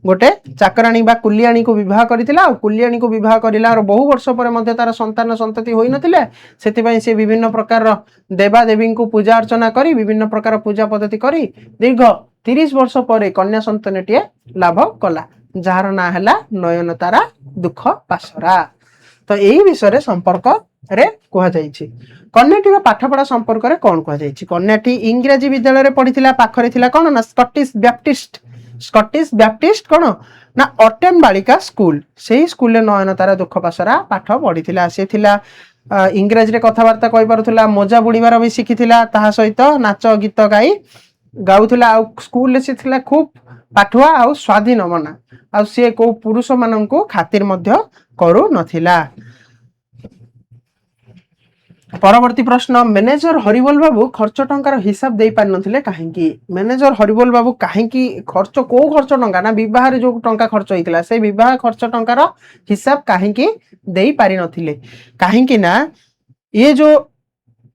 गोटे चाकराणी बा कुलियाणी को विवाह करिथिला और कुलियाणी को विवाह करिला और बहु वर्ष पर मध्य तार संतान संतति होई नथिले सेति पई से विभिन्न प्रकार देवा देवी को पूजा अर्चना करी विभिन्न प्रकार पूजा पद्धति करी दीर्घ 30 वर्ष पर कन्या संतानटिए लाभ कला जार ना हैला नयनतारा दुख पासरा तो यही विषय संपर्क रे कह जाइछि। कन्याटीर पाठपढ़ा संपर्क रे कौन कह जाइछि कन्याटी इंग्राजी विद्यालय रे पढ़िथिला पाखरे थिला कोन ना स्कटिश बैप्टिस्ट कोन ना ऑटन बालिका स्कूल सेही स्कूल रे नयनतारा दुख पासरा पाठ पढ़िथिला से थिला इंग्राजी रे कथावार्ता कहि पारुथिला मोजा बुड़ीबार भी शिखिथिला ताहा सहित नाच गीत गाई गाउथिला आ स्कूल रे से थिला खूब पाठुआ आ स्वाधीन मना आ से को पुरुष माननको खातिर मध्य करू नथिला। परवर्ती प्रश्न मैनेजर हरिबोल बाबू खर्च टंकार हिसाब दे पार नथिले काहेकि मैनेजर हरिबोल बाबू काहेकि खर्च को खर्च टंका ना विवाह रे जो टंका खर्च होइतिला से विवाह खर्च टंकार हिसाब काहेकि दे पारि नथिले काहेकि ना ये जो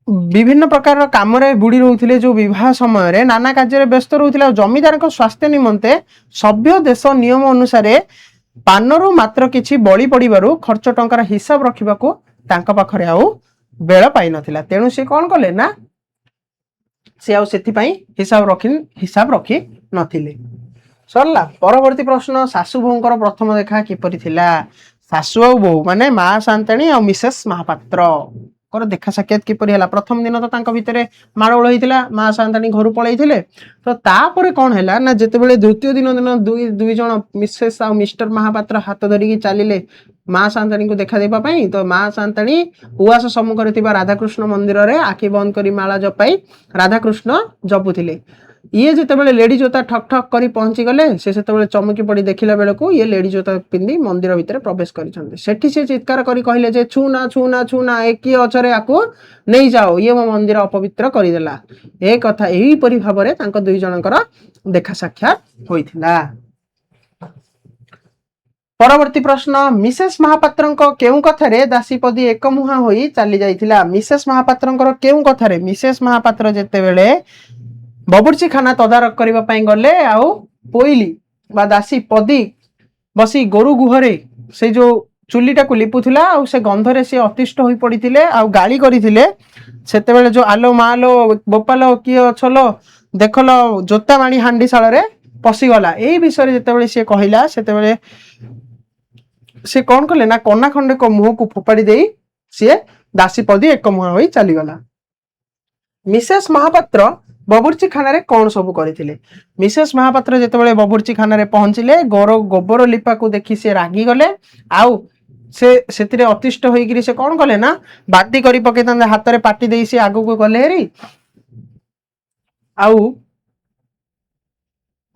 विभिन्न प्रकार काम बुड़ी रोते जो विवाह समय नाना कार्य व्यस्त रोते जमीदार स्वास्थ्य निमंते सभ्य देश नियम अनुसार पानरु मात्र किछि बळी पड़ू खर्च टंकार हिसाब रखा पाखरे आउ बेल पाई नथिला तेणु से कौन कले ना से हिसाब रखी नथिले। सरला परवर्ती प्रश्न सासु बोहूंकर प्रथम देखा किपरि थिला। सासु आ बोहू माने माँ शांताणी और मिसेस महापात्र कर देखा साक्षात किपरि हला। प्रथम दिन तो तांका भितरे माड़ोळ होइतिला माँ शांताणी घर पळैथिले तो तापरे कौन हैला ना जेतेबेले द्वितीय दिन दुई जण मिसेस आ मिस्टर महापात्र हाथ धरिकी चलिले माँ शांताणी को देखा देबा पई तो माँ शांताणी उआस सम्मुखरे थिबा राधाकृष्ण मंदिर रे आखि बंद करी माला जपाई राधाकृष्ण जपुथिले। ये जितेबाला लेडी जोता ठक ठक करी पहुंची गले से चमकी पड़ी देखला बेल को ये लेडी जोता पिंधि मंदिर भितर प्रवेश करिसेंती सेठी से चित्कार करी कहले जे छूना छूना छूना ए की अछरे आकु नहीं जाओ ये मो मंदिर अपवित्र करिदेला। ए कथा एही परि भाबरे तांको दुई जनकर देखा साक्षात होइथिला। परवर्ती प्रश्न मिसेस महापात्रंको केउ कथारे दासीपदी एकमुहा होई चली जाइथिला। मिसेस महापात्रंकर केउ कथारे मिसेस महापात्र जेतेबेले बबुर्ची खाना तदारक करबा पई गले आउ पोइली बा दासी पदी बसी गोरु गुहरे से जो चुलीटा को लिपुथिला आउ से गंधरे से अतिष्ठ होई पड़िथिले आउ गाली करिथिले सेतेबेले जो आलो मालो बोपालो किए अछलो देखलो जोता माणी हांडी साल रे पसी गला एई विषय जेतेबेले से कहिला सेतेबेले से कौन कले ना कन्ना खंडे को मुह को फोपाड़ी देई से दासी पदी एक मुहा होई चली गला। मिसेस महापात्र बबुर्ची खाना रे कौन सब करथिले। मिसेस महापात्र जेतेबेले बबुर्ची खाना रे पहुंचिले गोबर लिपा को देखि से रागी गले आउ से सेतिरे अतिष्ठ होई गिरी से कौन कले ना बादी करी पके तंदे हाथ रे पाटी देई से आगु को गले हेरी आउ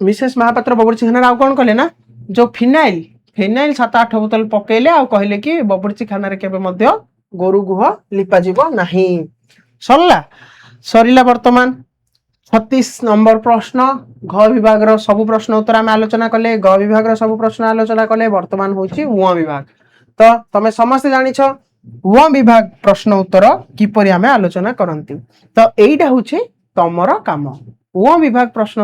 मिसेस महापात्र बबुर्ची खाना रे आउ कौन कले ना जो फिनाइल 7-8 बोतल पकेले आउ कहले कि बबुर्ची खाना रे केबे मध्य गोरु गुह लिपा जीवो नाही। सरिला वर्तमान 36 नंबर प्रश्न घ विभाग रो सब प्रश्न उत्तर आम आलोचना कले ग विभाग रो सब प्रश्न आलोचना कले वर्तमान होची व विभाग। तो तमे समस्त जानिछ व विभाग प्रश्न उत्तर किपरि आमे आलोचना करंती तो एइटा होची तमरो काम। व विभाग प्रश्न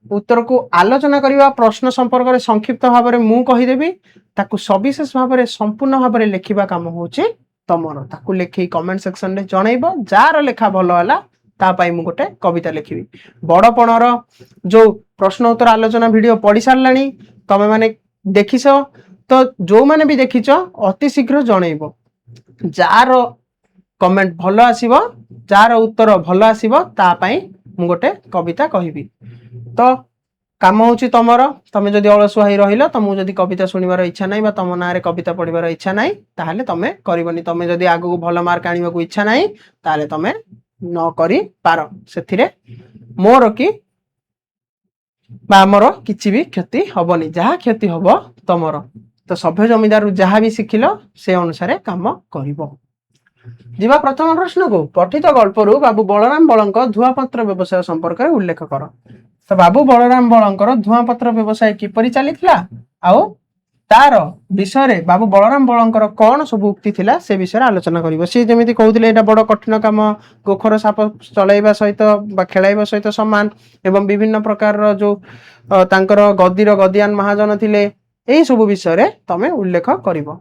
उत्तर को आलोचना करिवा प्रश्न संपर्क रे संक्षिप्त भाव रे मु कहि देबी ताकू सविशेष भाव रे संपूर्ण भाव रे लेखिबा काम होची तमरो ताकू लेखि कमेंट सेक्शन रे जणैबो जार लेखा भलो हला ता पाई मु गोटे कविता लिखिबी। बड़पणर जो प्रश्न उत्तर आलोचना वीडियो पढ़ी सारलानी तमे माने देखिछ तो जो माने भी देखिछ अति शीघ्र जणैबो जार कमेंट भलो आसीबो जार उत्तर भलो आसीबो ता पाई मु गोटे कविता कहिबी। तो काम होची तमरो तमे जदि अलसुआ होई रहिलो तमु जदि कविता सुनिबार इच्छा नाही बा तम नारे कविता पढिबार इच्छा नाही ताहाले तमे करिवनी तमे जदि आगु को भलो मार्क आनिबा को इच्छा नाही ताहाले तमे न करी पारो सेथिरे मोर की बा हमरो किछि भी क्षति हबनी जहा क्षति हबो तमरो। तो सभ्य जमीदार जहा भी सिखिलो से अनुसार काम करिवो। जीवा प्रथम प्रश्न को पठित गल्परु बाबू बलराम बळंक धुआपत्र व्यवसाय संपर्क में उल्लेख कर। तो बाबू बलराम बळंकर धुआपत्र व्यवसाय किपरि चलीथिला आउ तार विषय रे बाबू बलराम बळंकर कौन सब उक्ति थिला से विषय आलोचना करिवो। से जेमिति कहउथिले एटा बड़ कठिन काम गोखर साप चलाइबा सहित बा खेलाइबा सहित समान एवं विभिन्न प्रकार रो जो तांकर गदीर गदियान महाजन थिले एही सब विषय रे तमे उल्लेख करिवो।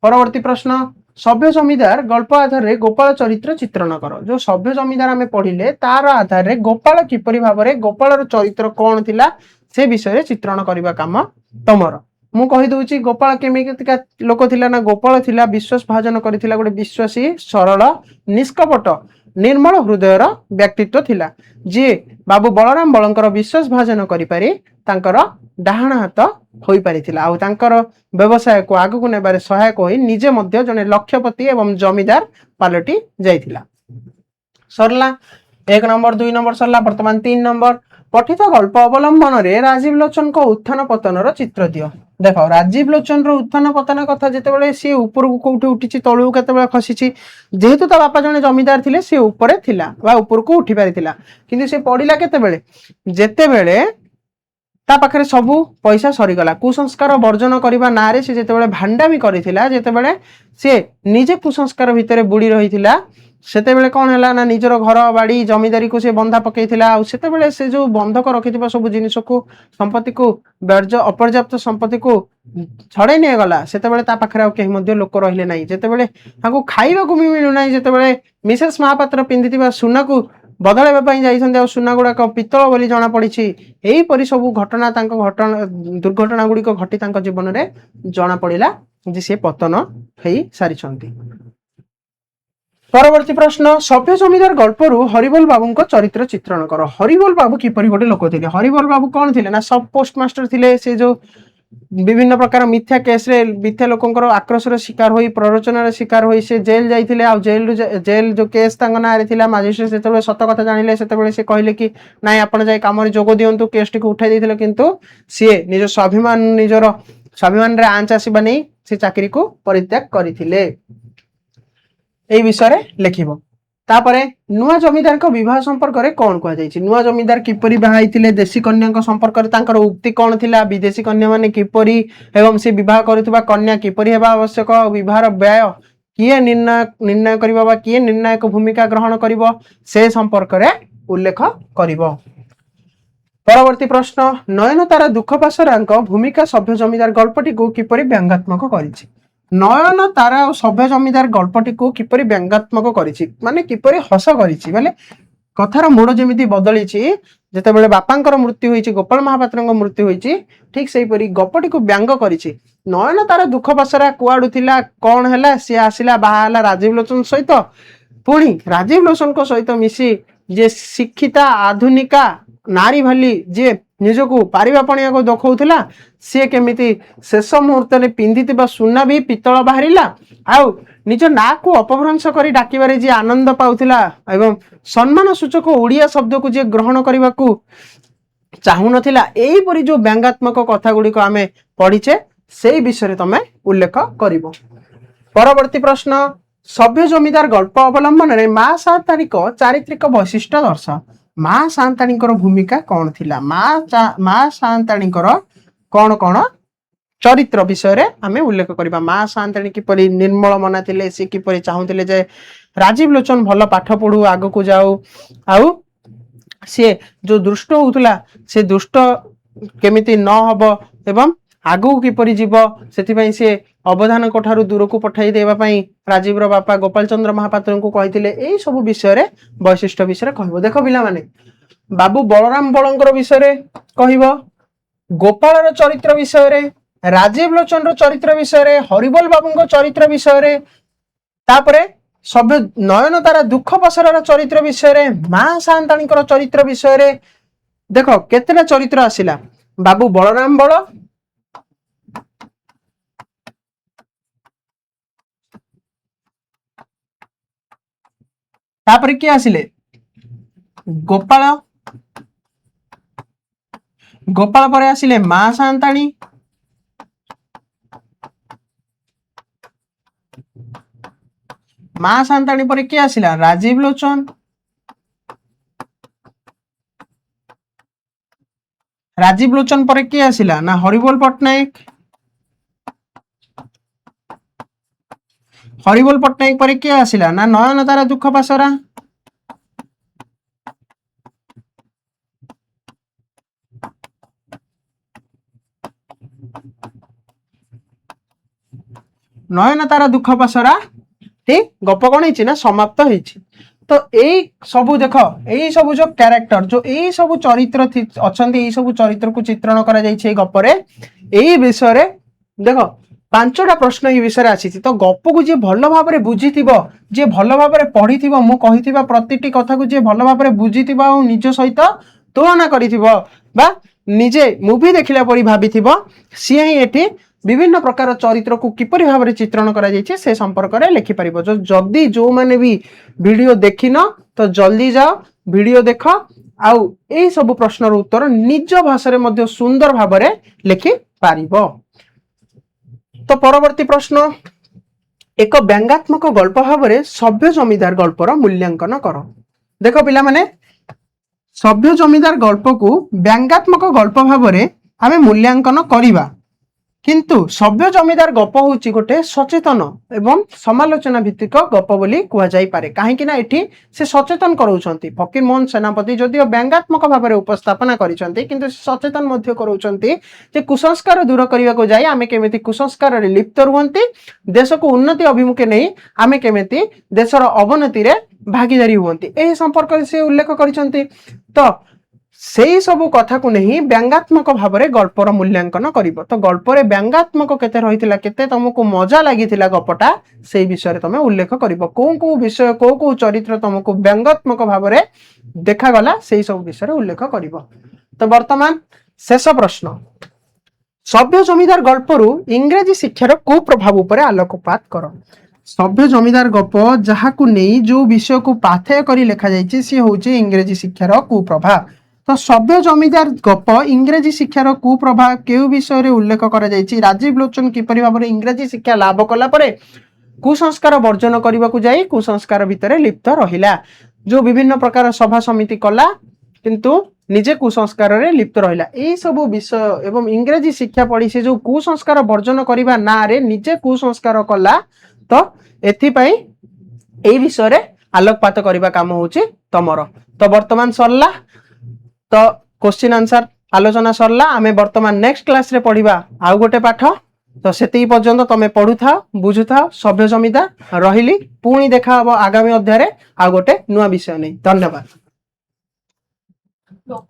परवर्ती प्रश्न सभ्य जमीदार गल्प आधार रे गोपाल चरित्र चित्रण कर। जो सभ्य जमीदार आमे पढ़िले तार आधार रे गोपाल किपरि भाबरे गोपालर चरित्र कौन थिला से विषय रे चित्रण करिबा काम तमर। मु कहि दउची गोपाल केमितिका लोक थिला ना गोपाल थिला विश्वास भाजन करिथिला गोटे विश्वासी सरल निष्कपट निर्मल हृदयर व्यक्तित्व थिला जे बाबू बलराम बळंकर विश्वास भाजन करि पारि तांकर डाहाण हाथ होई पारिथिला आउ तांकर व्यवसाय को आगु को नेबारे सहायक होई निजे मध्य जने लक्षपति एवं जमीदार पालटी जाइथिला। सरला 1 नंबर 2 नंबर सरला वर्तमान 3 नंबर पठित गल्प अवलंबन रे राजीव लोचन को उत्थान पतन रो चित्र दियो। देखो राजीव लोचन रो उत्थान पतन कथा जेतेबेले सी ऊपर को कोठी उठिची तळु केतेबेले खसिची जेहेतु ता बापा जने जमीदार थिले सी ऊपरे थिला बा ऊपर को उठी पारिथिला किंतु से पडिला केतेबेले जेतेबेले ता पाखरे सबू पैसा सरीगला कुसंस्कार वर्जन करने ना से जिते भांडामी करथिला जेतेबेले से निजे कुसंस्कार भितर बुड़ी रही सेतेबेले कौन है ना निजर घर बाड़ी जमीदारी को से बंधा पकईला आतेबेले से जो बंधक रखि सब जिनिस को संपत्ति को अपर्याप्त संपत्ति को छड़े नहीं गला सेतेबेले ता पाखरे आ केही मध्ये लोक रहिले नाही जेतेबेले ताको खाइबा को भी मिलु नाही जेतेबेले मिसेस महापात्र पिंधिथिबा सुना को बदलैबा पई जाइछन्ते आ सुना गुड़ाक पित्तल बोली जना पड़ी एही परि सब घटना घटना दुर्घटना गुड़िक घटी जीवन में जना पड़ा जे से पतन हो सारी। परवर्ती प्रश्न सभ्य जमीदार गल्परू हरिबोल बाबू चरित्र चित्रण कर। हरिबोल बाबू किपरि गोटे लोक थे? हरिबोल बाबू कौन थे ना सब पोस्टमास्टर थे से जो विभिन्न प्रकार मिथ्या केस रे मिथ्या लोकंकर आक्रोशर शिकार होई प्ररोचनार शिकार होई से जेल जाइथिले आ जेल जो केस तांग ना रे थिला मजिस्ट्रेट सेतेबेले सत कथा जानिले सेतेबेले से कहले कि नाइ आपण जाय काम रे जोग दियंतु केस टी को उठाई देथिले किंतु सी निज स्वाभिमान रे आंच आसीबा नै से चाकरी को परित्याग करिथिले एई विषय रे लिखिबो। तापरे नुआ जमीदार को विवाह संपर्क रे कौन कह जायछि? नुआ जमीदार किपरि बाहाइथिले देशी कन्या को संपर्क रे तांकर उक्ति कौन थिला? विदेशी कन्या माने किपरि एवं से विवाह करितबा कन्या किपरि हेबा आवश्यक? विवाहर व्यय किए निर्णय करिबा बा किए निर्णायक भूमिका ग्रहण करिबो से संपर्क रे उल्लेख करिबो। परवर्ती प्रश्न नयनतारा दुख पासरांक भूमिका सभ्य जमीदार गल्पटी को किपरि व्यंगात्मक करिछि? नयन तारा और सभ्य जमीदार गल्पटी को किपरि व्यंगात्मक करिछि माने किपरि हस करिछि माने कथार मोड़ जेमिति बदलिछि जेतेबेले बापांकर मृत्यु होइछि गोपाल महापात्रଙ୍କ मृत्यु होइछि ठीक सेही परि गपटी को व्यंग करिछि। नयन तारा दुख पासरा कुआडु थिला कोन हैला से आसिला बाहाला राजीव लोचन सहित पुणी राजीव लोचन को सहित मिसी जे शिक्षिता आधुनिका नारी भाली जे निजको पारिबा पणिया को देखौथिला से केमिति शेष मुहूर्त में पिंधिथिबा सुना भी पित्तल बाहरिला आउ निज ना को अपभ्रंश करी डाकिबारे जे आनंद पाउथिला एवं सम्मान सूचक ओडिया शब्द को जे ग्रहण करबा को चाहू नथिला एही परि जो व्यंगात्मक कथा गुडी को आमे पढिचे सेही विषय रे तमे उल्लेख करिवो। परवर्ती प्रश्न सभ्य जमीदार गल्प अवलंबन रे मां सातानिक चारित्रिक वैशिष्ट्य दर्श। मां सांताणीकर भूमिका कौन थिला? मां सांताणीकर कौन कौन चरित्र विषय रे आमे उल्लेख करिबा। मां सांताणी किपरि निर्मल मना थिले से किपरि चाहुथिले जे राजीव लोचन भल पाठ पढु आगो को जाऊ आउ से जो दुष्ट होउतला से दुष्ट केमिति न हबो एवं आगो किपरि जीव सेति से अवधान कोठारु दूर को पठाई देबा पई राजीव रो बापा गोपाल चंद्र महापात्र को कहिथिले एई सब विषय रे वैशिष्ट विषय रे कहबो। देखो पिला माने बाबू बलराम बळंकर विषय रे कहबो गोपाल रो चरित्र विषय रे राजीव लोचन रो चरित्र विषय रे हरिबोल बाबू को चरित्र विषय रे तापरे सब नयन तारा दुख पसरार चरित्र विषय रे मां सांताणी को चरित्र विषय रे देखो केतेटा चरित्र आसिला बाबू बलराम बळ तापर किए आसिले गोपाल गोपाल पर आसिले मां सांताणी मां सांताणी पर किए आसिला राजीव लोचन राजीव लोचन पर किए आसिला ना हरिबोल पट्टनायक हरिबोल पट्टनायक पर किए आसिला ना नयन तारा दुख पासरा नयन तारा दुख पासरा ठीक गप कौन है समाप्त हो। तो यही सब देख यही सब जो कैरेक्टर जो यही सब चरित्र अच्छा यही सब चरित्र को चित्रण करा गपरे यही विषय रे देख पांचटा प्रश्न ये विषय आसी तो गप को जी भल भाव में बुझी जी भल भाव में पढ़ी मु कही प्रति कथा को जी भल भाव में बुझी निज सहित तुलना कर निजे मूवी देखला परी भाभी सी ही एठी विभिन्न प्रकार चरित्र को किपरि भाव में चित्रण करा जायछि से संपर्क में लिखिपर जो जदि जो माने भी वीडियो देखिन तो जल्दी जाओ वीडियो देख आउ ए सब प्रश्नर उत्तर निज भाषा में सुंदर भाव में लिखि पारिबो। तो परवर्ती प्रश्न एक व्यंगात्मक गल्प भाव में सभ्य जमीदार गल्पर मूल्यांकन कर। देख पिला माने सभ्य जमीदार गल्प को व्यंगात्मक गल्प भाव में आम मूल्यांकन करवा किंतु सभ्य जमीदार गप हूँ गोटे सचेतन एवं समालोचना भित्तिक गप बोली कहुई पारे कहीं एठी से सचेतन कराउछंती फकीर मोहन सेनापति जदिओ व्यंगात्मक भाव में उपस्थापना करिसंती किंतु सचेतन मध्य कराउछंती जे कुसंस्कार दूर करने को जाई आमे केमिति कुसंस्कार रे लिप्त रुहंती देश को उन्नति अभिमुखे नहीं आमे केमिति देशर अवनति रे भागीदारी हुअंती एही संपर्क से उल्लेख करिसंती तो सेही सबु कथा को नहीं व्यंगात्मक भाव में गल्पर मूल्यांकन करिवो तो गल्पर व्यंगात्मक केते रहितिला केते तुमको मजा लागितिला गपटा सेही विषय तुम उल्लेख करिवो को विषय को चरित्र तुमको व्यंगात्मक भाव में देखा गला सेही सब विषय उल्लेख करिवो। तो वर्तमान शेष प्रश्न सभ्य जमीदार गल्परू इंग्रेजी शिक्षार को प्रभाव उपर आलोकपात कर। सभ्य जमीदार गप जहाँ नहीं जो विषय को पाथेय करी लिखा जाइछि सी होछि इंग्रेजी शिक्षार कुप्रभाव। तो सभ्य जमीदार गप इंग्रेजी शिक्षार कुप्रभाव केउ विषय रे उल्लेख करा जाइछि राजीव लोचन किपरि भाव में इंग्रेजी शिक्षा लाभ कला परे कुसंस्कार वर्जन करने को जाई कुसंस्कार भितर लिप्त रहिला जो विभिन्न प्रकार सभा समिति कला किंतु निजे कुसंस्कार रे लिप्त रहिला एई सब विषय एवं इंग्रेजी शिक्षा पढ़ी से जो कुसंस्कार वर्जन करबा ना रे निजे कुसंस्कार कला तो एथिपाई एई विषय रे आलोकपात करबा काम होची तमरो। तो वर्तमान सरला तो क्वेश्चन आंसर आलोचना सरला आमे वर्तमान नेक्स्ट क्लास रे पढ़िबा आउ गोटे पाठ तो सेति पर्यंत तमे पढ़ुथा बुझुथा सभ्य जमीदार रहिली पुणी देखा हबो आगामी अध्याय रे आउ गोटे नुआ विषय नै। धन्यवाद।